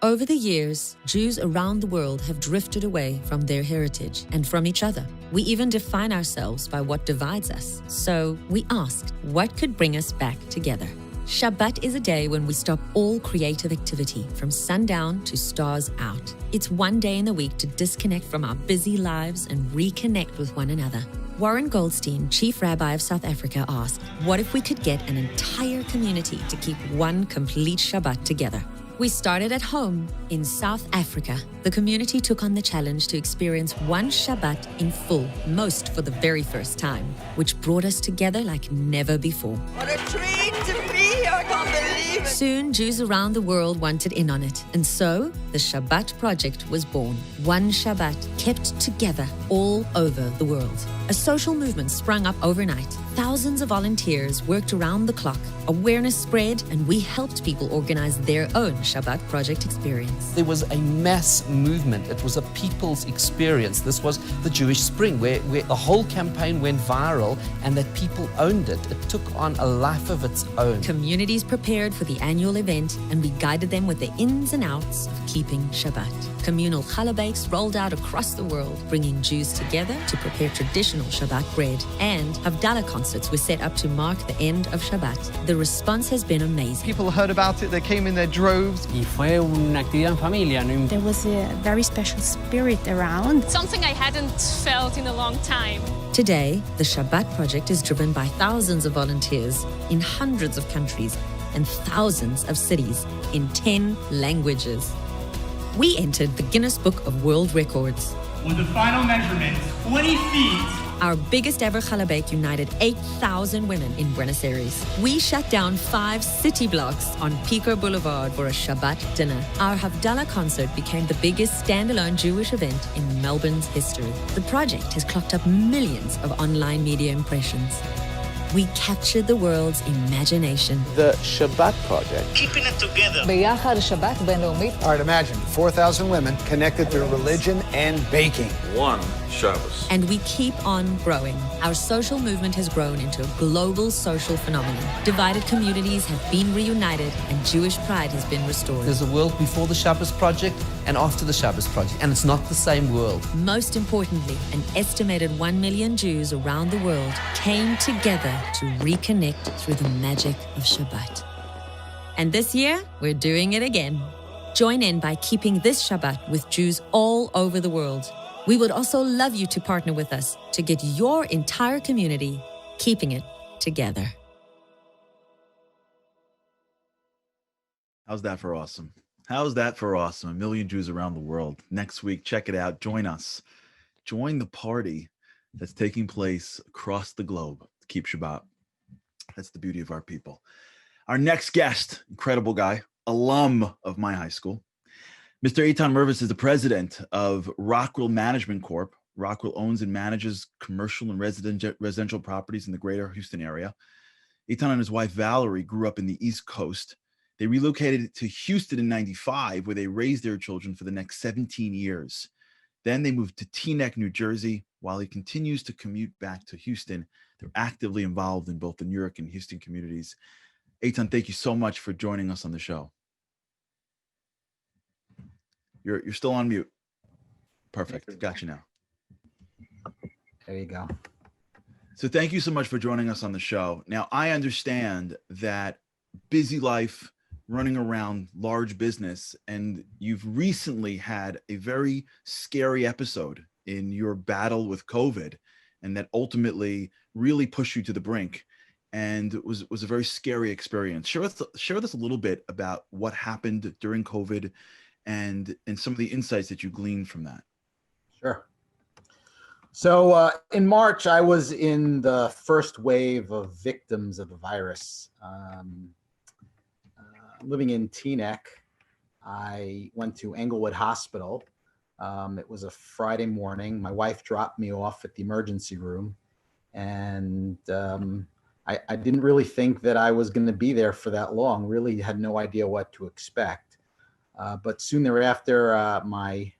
Over the years, Jews around the world have drifted away from their heritage and from each other. We even define ourselves by what divides us. So we asked, what could bring us back together? Shabbat is a day when we stop all creative activity from sundown to stars out. It's one day in the week to disconnect from our busy lives and reconnect with one another. Warren Goldstein, Chief Rabbi of South Africa, asked, what if we could get an entire community to keep one complete Shabbat together? We started at home in South Africa. The community took on the challenge to experience one Shabbat in full, most for the very first time, which brought us together like never before. What a treat to be here. I can't believe it. Soon, Jews around the world wanted in on it, and so the Shabbat Project was born. One Shabbat kept together all over the world. A social movement sprung up overnight. Thousands of volunteers worked around the clock. Awareness spread, and we helped people organize their own Shabbat Project experience. There was a mass movement. It was a people's experience. This was the Jewish Spring, where the whole campaign went viral and that people owned it. It took on a life of its own. Communities prepared for the annual event, and we guided them with the ins and outs of keeping Shabbat. Communal challah bakes rolled out across the world, bringing Jews together to prepare traditional Shabbat bread. And Havdalah concerts were set up to mark the end of Shabbat. The response has been amazing. People heard about it, they came in their droves. Y fue una actividad en familia. There was a very special spirit around. Something I hadn't felt in a long time. Today, the Shabbat Project is driven by thousands of volunteers in hundreds of countries and thousands of cities in 10 languages. We entered the Guinness Book of World Records. With the final measurement, 20 feet. Our biggest ever challah bake united 8,000 women in Buenos Aires. We shut down 5 city blocks on Pico Boulevard for a Shabbat dinner. Our Havdalah concert became the biggest standalone Jewish event in Melbourne's history. The project has clocked up millions of online media impressions. We captured the world's imagination. The Shabbat Project. Keeping it together. ביחד שבת בינלאומית. All right, imagine 4,000 women connected through religion and baking. One Shabbos. And we keep on growing. Our social movement has grown into a global social phenomenon. Divided communities have been reunited and Jewish pride has been restored. There's a world before the Shabbos Project and after the Shabbos Project, and it's not the same world. Most importantly, an estimated 1 million Jews around the world came together to reconnect through the magic of Shabbat. And this year, we're doing it again. Join in by keeping this Shabbat with Jews all over the world. We would also love you to partner with us to get your entire community keeping it together. How's that for awesome? How's that for awesome? 1 million Jews around the world. Next week, check it out. Join us. Join the party that's taking place across the globe to keep Shabbat. That's the beauty of our people. Our next guest, incredible guy, alum of my high school. Mr. Eitan Mervis is the president of Rockwell Management Corp. Rockwell owns and manages commercial and residential properties in the greater Houston area. Eitan and his wife, Valerie, grew up in the East Coast. They relocated to Houston in 95, where they raised their children for the next 17 years. Then they moved to Teaneck, New Jersey. While he continues to commute back to Houston, they're actively involved in both the New York and Houston communities. Eitan, thank you so much for joining us on the show. You're still on mute. Perfect. Got you now. There you go. So thank you so much for joining us on the show. Now, I understand that busy life, running around large business, and you've recently had a very scary episode in your battle with COVID, and that ultimately really pushed you to the brink, and it was a very scary experience. Share with us a little bit about what happened during COVID and some of the insights that you gleaned from that. Sure. So in March, I was in the first wave of victims of the virus. Living in Teaneck, I went to Englewood Hospital. It was a Friday morning. My wife dropped me off at the emergency room, and I didn't really think that I was going to be there for that long. Really had no idea what to expect. But soon thereafter, my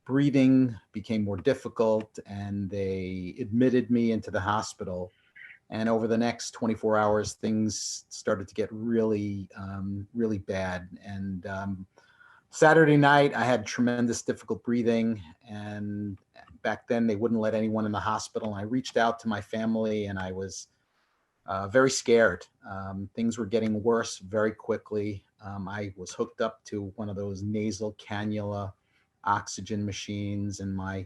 breathing became more difficult, and they admitted me into the hospital. And over the next 24 hours, things started to get really, really bad. And Saturday night, I had tremendous difficult breathing. And back then, they wouldn't let anyone in the hospital. And I reached out to my family, and I was very scared. Things were getting worse very quickly. I was hooked up to one of those nasal cannula oxygen machines, and my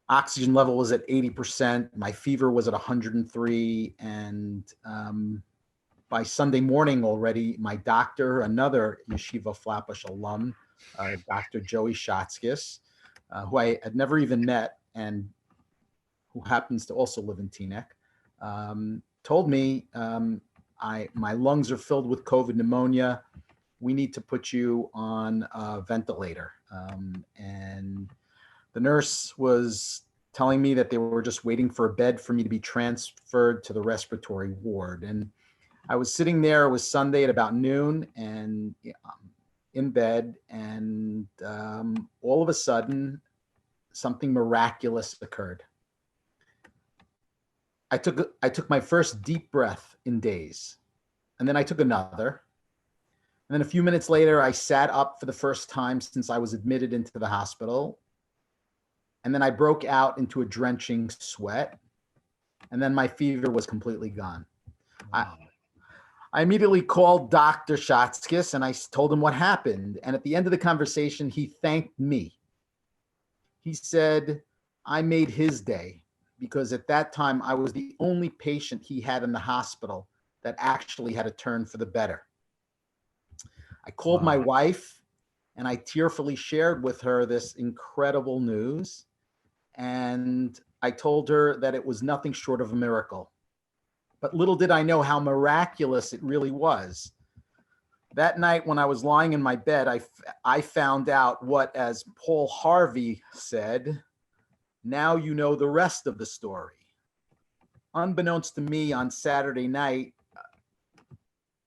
oxygen level was at 80%. My fever was at 103. And by Sunday morning already, my doctor, another Yeshiva Flatbush alum, Dr. Joey Schatzkis, who I had never even met and who happens to also live in Teaneck, told me, my lungs are filled with COVID pneumonia. We need to put you on a ventilator. And the nurse was telling me that they were just waiting for a bed for me to be transferred to the respiratory ward. And I was sitting there, it was Sunday at about noon, and in bed, and all of a sudden, something miraculous occurred. I took my first deep breath in days, and then I took another. And then a few minutes later, I sat up for the first time since I was admitted into the hospital. And then I broke out into a drenching sweat. And then my fever was completely gone. Wow. I immediately called Dr. Schatzkis and I told him what happened. And at the end of the conversation, he thanked me. He said, I made his day, because at that time, I was the only patient he had in the hospital that actually had a turn for the better. I called my wife and I tearfully shared with her this incredible news. And I told her that it was nothing short of a miracle. But little did I know how miraculous it really was. That night when I was lying in my bed, I found out what, as Paul Harvey said, now you know the rest of the story. Unbeknownst to me, on Saturday night,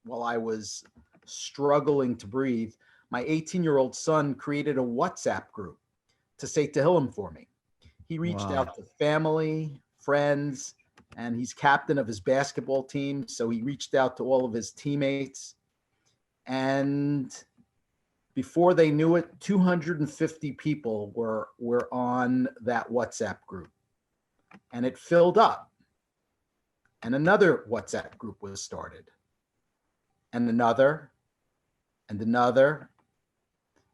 while I was struggling to breathe, my 18-year-old son created a WhatsApp group to say Tehillim for me. He reached out to family, friends, and he's captain of his basketball team. So he reached out to all of his teammates. And before they knew it, 250 people were on that WhatsApp group. And it filled up. And another WhatsApp group was started. And another, and another,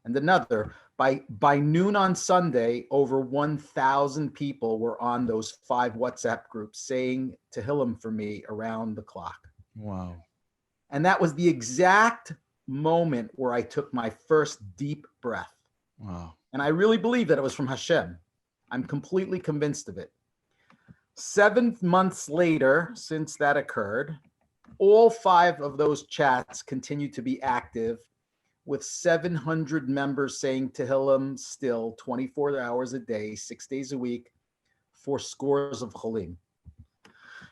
and another. By noon on Sunday, over 1,000 people were on those 5 WhatsApp groups saying Tehillim for me around the clock. Wow. And that was the exact moment where I took my first deep breath. Wow. And I really believe that it was from Hashem. I'm completely convinced of it. 7 months later, since that occurred, all 5 of those chats continue to be active, with 700 members saying Tehillim still 24 hours a day, 6 days a week, for scores of cholim.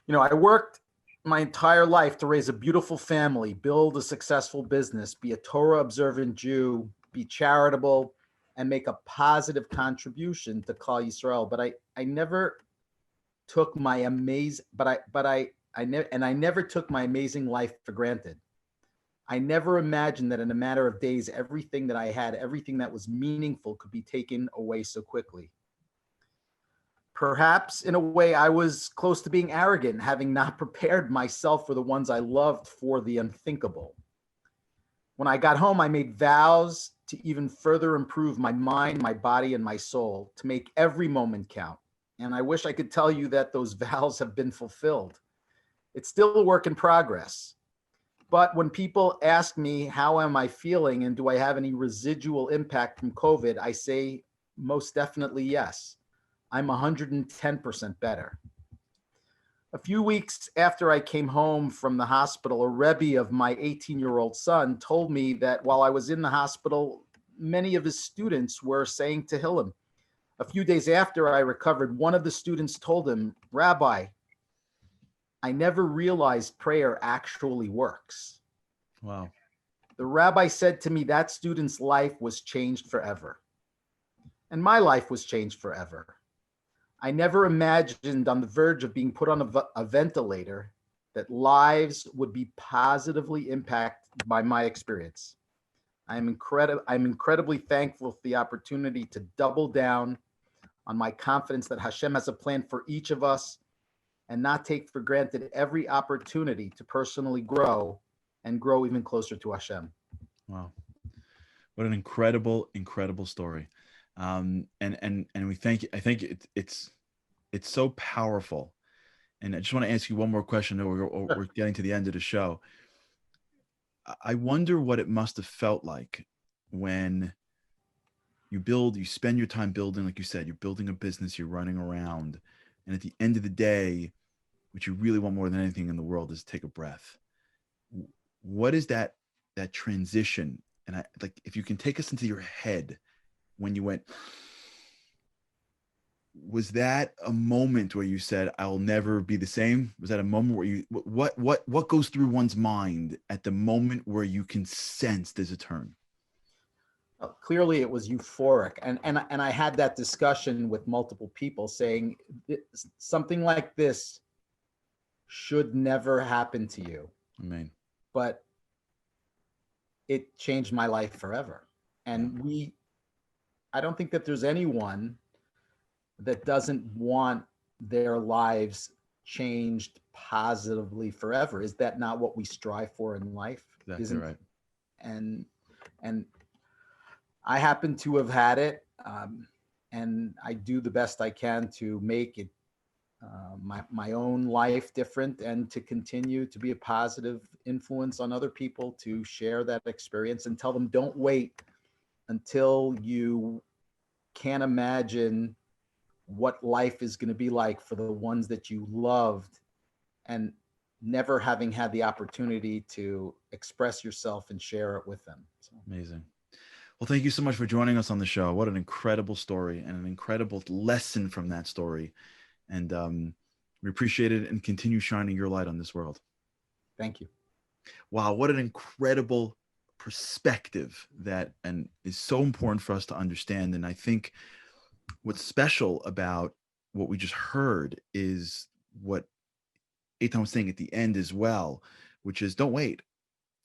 You know, I worked my entire life to raise a beautiful family, build a successful business, be a Torah observant Jew, be charitable, and make a positive contribution to Klal Yisrael. But I never took my I never took my amazing life for granted. I never imagined that in a matter of days, everything that I had, everything that was meaningful, could be taken away so quickly. Perhaps in a way I was close to being arrogant, having not prepared myself for the ones I loved for the unthinkable. When I got home, I made vows to even further improve my mind, my body, and my soul, to make every moment count. And I wish I could tell you that those vows have been fulfilled. It's still a work in progress. But when people ask me, how am I feeling and do I have any residual impact from COVID, I say most definitely yes. I'm 110% better. A few weeks after I came home from the hospital, a Rebbe of my 18-year-old son told me that while I was in the hospital, many of his students were saying Tehillim. A few days after I recovered, one of the students told him, Rabbi, I never realized prayer actually works. Wow. The rabbi said to me that student's life was changed forever. And my life was changed forever. I never imagined on the verge of being put on a ventilator that lives would be positively impacted by my experience. I'm incredibly thankful for the opportunity to double down on my confidence that Hashem has a plan for each of us and not take for granted every opportunity to personally grow and grow even closer to Hashem. Wow. What an incredible, incredible story. And we thank you. I think it's so powerful. And I just want to ask you one more question. We're getting to the end of the show. I wonder what it must have felt like when you spend your time building, like you said, you're building a business, you're running around. And at the end of the day, what you really want more than anything in the world is to take a breath. What is that transition? And if you can take us into your head when you went, was that a moment where you said, I'll never be the same? Was that a moment where what goes through one's mind at the moment where you can sense there's a turn? Clearly it was euphoric. And I had that discussion with multiple people saying something like this should never happen to you. Amen. But it changed my life forever. And I don't think that there's anyone that doesn't want their lives changed positively forever. Is that not what we strive for in life? Exactly right. And I happen to have had it, and I do the best I can to make it my own life different and to continue to be a positive influence on other people, to share that experience and tell them, don't wait until you can't imagine what life is going to be like for the ones that you loved and never having had the opportunity to express yourself and share it with them. So. Amazing. Well, thank you so much for joining us on the show. What an incredible story and an incredible lesson from that story. And we appreciate it and continue shining your light on this world. Thank you. Wow, what an incredible perspective and is so important for us to understand. And I think what's special about what we just heard is what Eitan was saying at the end as well, which is don't wait.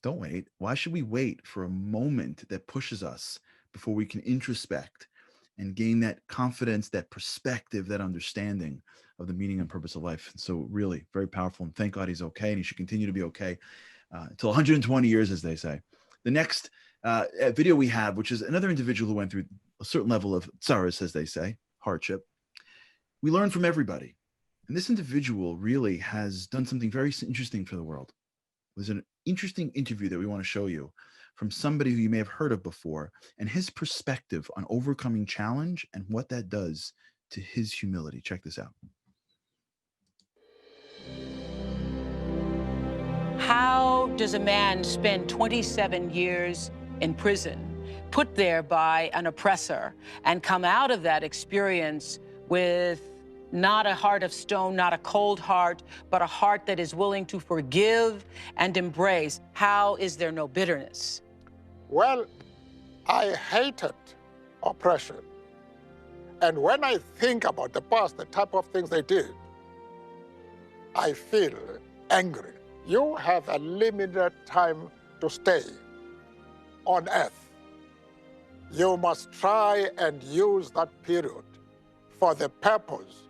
Don't wait. Why should we wait for a moment that pushes us before we can introspect and gain that confidence, that perspective, that understanding of the meaning and purpose of life? And so really very powerful, and thank God he's okay, and he should continue to be okay until 120 years, as they say. The next video we have, which is another individual who went through a certain level of tsaros, as they say, hardship. We learn from everybody. And this individual really has done something very interesting for the world. It was an interesting interview that we want to show you from somebody who you may have heard of before, and his perspective on overcoming challenge and what that does to his humility. Check this out. How does a man spend 27 years in prison, put there by an oppressor, and come out of that experience with not a heart of stone, not a cold heart, but a heart that is willing to forgive and embrace? How is there no bitterness? Well, I hated oppression. And when I think about the past, the type of things they did, I feel angry. You have a limited time to stay on earth. You must try and use that period for the purpose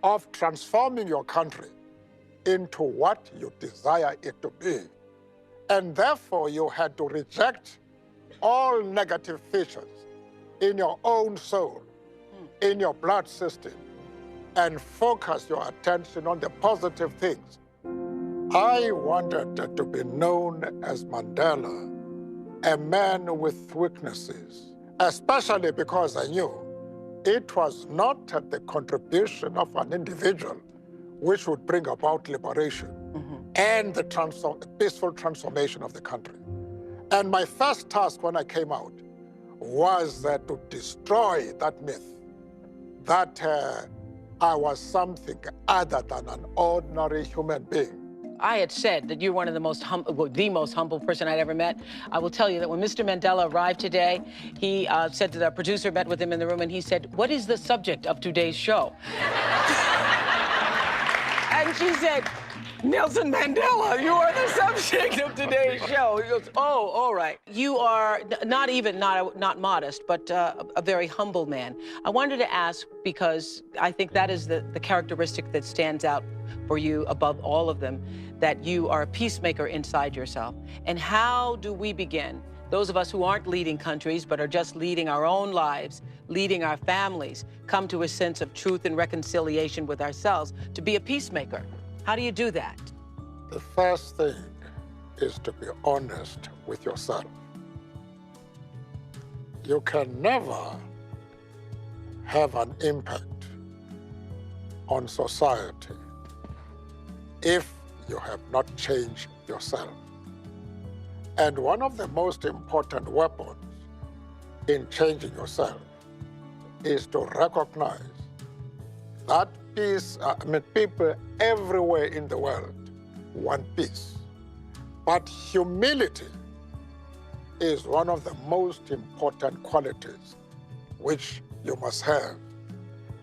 of transforming your country into what you desire it to be. And therefore, you had to reject all negative features in your own soul, in your blood system, and focus your attention on the positive things. I wanted to be known as Mandela, a man with weaknesses, especially because I knew it was not the contribution of an individual which would bring about liberation and the peaceful transformation of the country. And my first task when I came out was to destroy that myth that I was something other than an ordinary human being. I had said that you're one of the most humble person I'd ever met. I will tell you that when Mr. Mandela arrived today, he said to the producer, met with him in the room, and he said, "What is the subject of today's show?" And she said, "Nelson Mandela, you are the subject of today's show." He goes, "Oh, all right." You are not modest, but a very humble man. I wanted to ask, because I think that is the characteristic that stands out for you above all of them, that you are a peacemaker inside yourself. And how do we begin? Those of us who aren't leading countries, but are just leading our own lives, leading our families, come to a sense of truth and reconciliation with ourselves to be a peacemaker. How do you do that? The first thing is to be honest with yourself. You can never have an impact on society if you have not changed yourself. And one of the most important weapons in changing yourself is to recognize that peace, people everywhere in the world want peace. But humility is one of the most important qualities which you must have.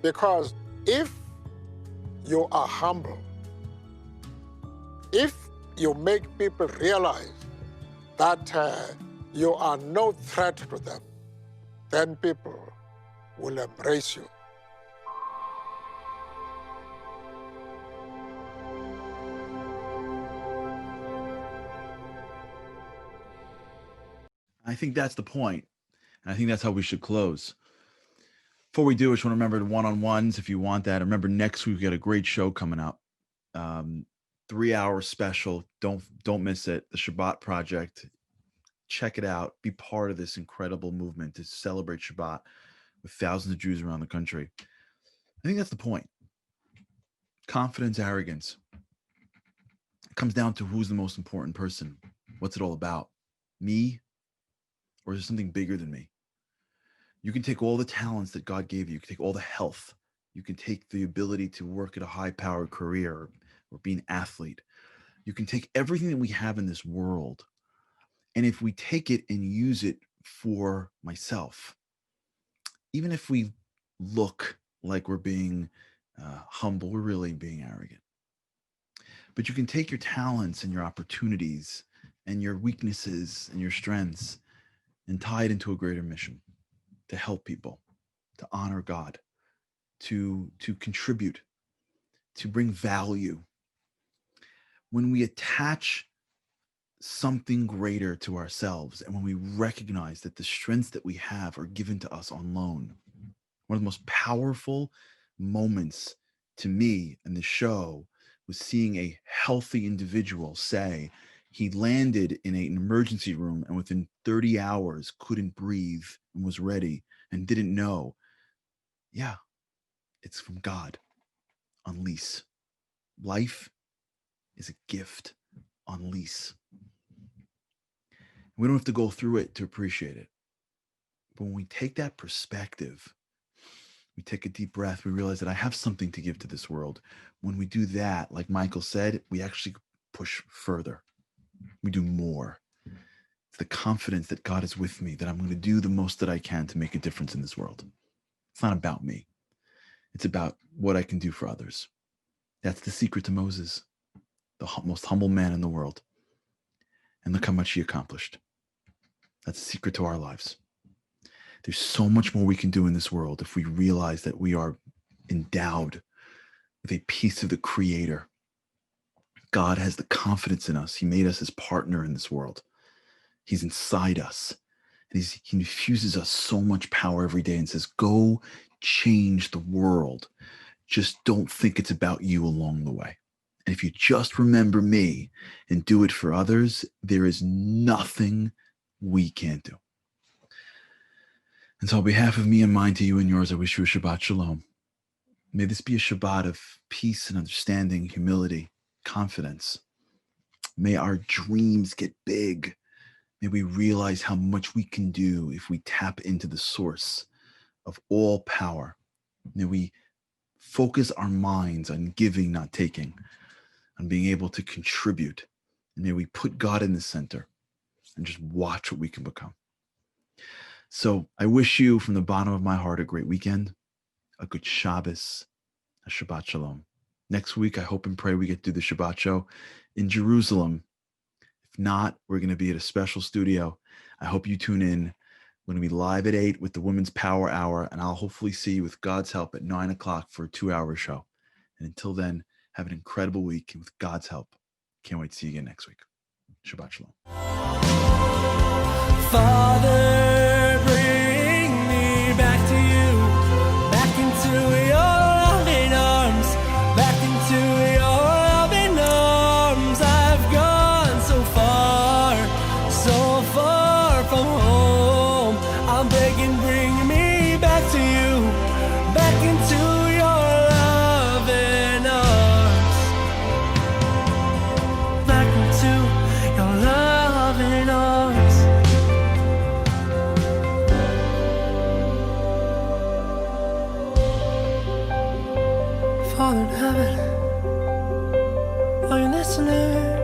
Because if you are humble, if you make people realize that you are no threat to them, then people will embrace you. I think that's the point. And I think that's how we should close. Before we do, I just want to remember the one-on-ones if you want that. Remember, next week we got a great show coming up. 3-hour special. Don't miss it. The Shabbat Project. Check it out. Be part of this incredible movement to celebrate Shabbat with thousands of Jews around the country. I think that's the point. Confidence, arrogance. It comes down to who's the most important person. What's it all about? Me? Or is there something bigger than me? You can take all the talents that God gave you. You can take all the health. You can take the ability to work at a high-powered career or be an athlete. You can take everything that we have in this world. And if we take it and use it for myself, even if we look like we're being humble, we're really being arrogant. But you can take your talents and your opportunities and your weaknesses and your strengths and tie it into a greater mission to help people, to honor God, to contribute, to bring value. When we attach something greater to ourselves and when we recognize that the strengths that we have are given to us on loan, one of the most powerful moments to me in the show was seeing a healthy individual say he landed in an emergency room and within 30 hours couldn't breathe and was ready and didn't know. Yeah, it's from God on lease. Life is a gift on lease. We don't have to go through it to appreciate it. But when we take that perspective, we take a deep breath, we realize that I have something to give to this world. When we do that, like Michael said, we actually push further. We do more. It's the confidence that God is with me, that I'm going to do the most that I can to make a difference in this world. It's not about me. It's about what I can do for others. That's the secret to Moses, the most humble man in the world. And look how much he accomplished. That's the secret to our lives. There's so much more we can do in this world if we realize that we are endowed with a piece of the Creator. God has the confidence in us. He made us his partner in this world. He's inside us. And he infuses us so much power every day and says, go change the world. Just don't think it's about you along the way. And if you just remember me and do it for others, there is nothing we can't do. And so on behalf of me and mine to you and yours, I wish you a Shabbat Shalom. May this be a Shabbat of peace and understanding, humility, confidence. May our dreams get big. May we realize how much we can do if we tap into the source of all power. May we focus our minds on giving, not taking, on being able to contribute. And may we put God in the center and just watch what we can become. So I wish you from the bottom of my heart a great weekend, a good Shabbos, a Shabbat Shalom. Next week, I hope and pray we get to do the Shabbat show in Jerusalem. If not, we're going to be at a special studio. I hope you tune in. We're going to be live at 8 with the Women's Power Hour, and I'll hopefully see you with God's help at 9 o'clock for a 2-hour show. And until then, have an incredible week, and with God's help, can't wait to see you again next week. Shabbat Shalom. Father, bring me back to you, back into your loving arms, back into your loving arms. I've gone so far from home. I'm begging, bring me back to you, back into your loving arms, back into your loving arms. Father in heaven, are you listening?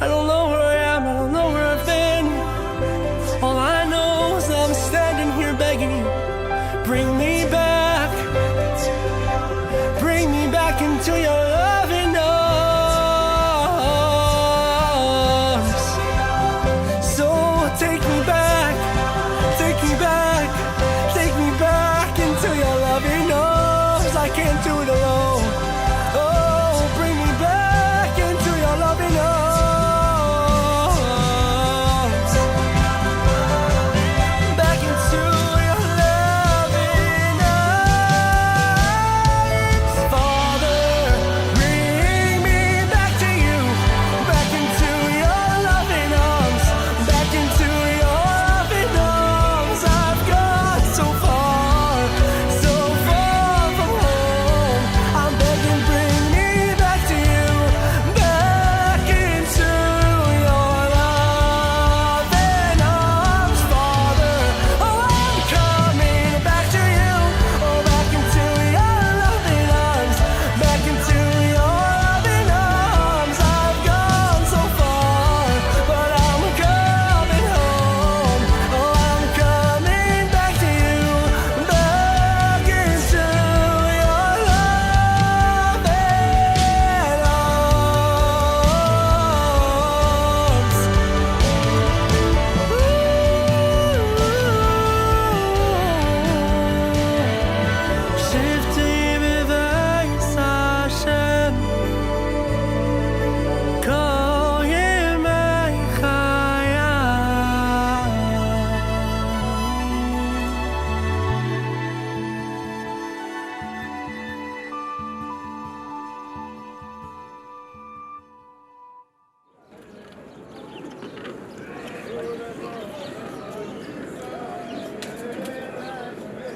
I don't know where I am, I don't know where I've been. All I know is I'm standing here begging you, bring me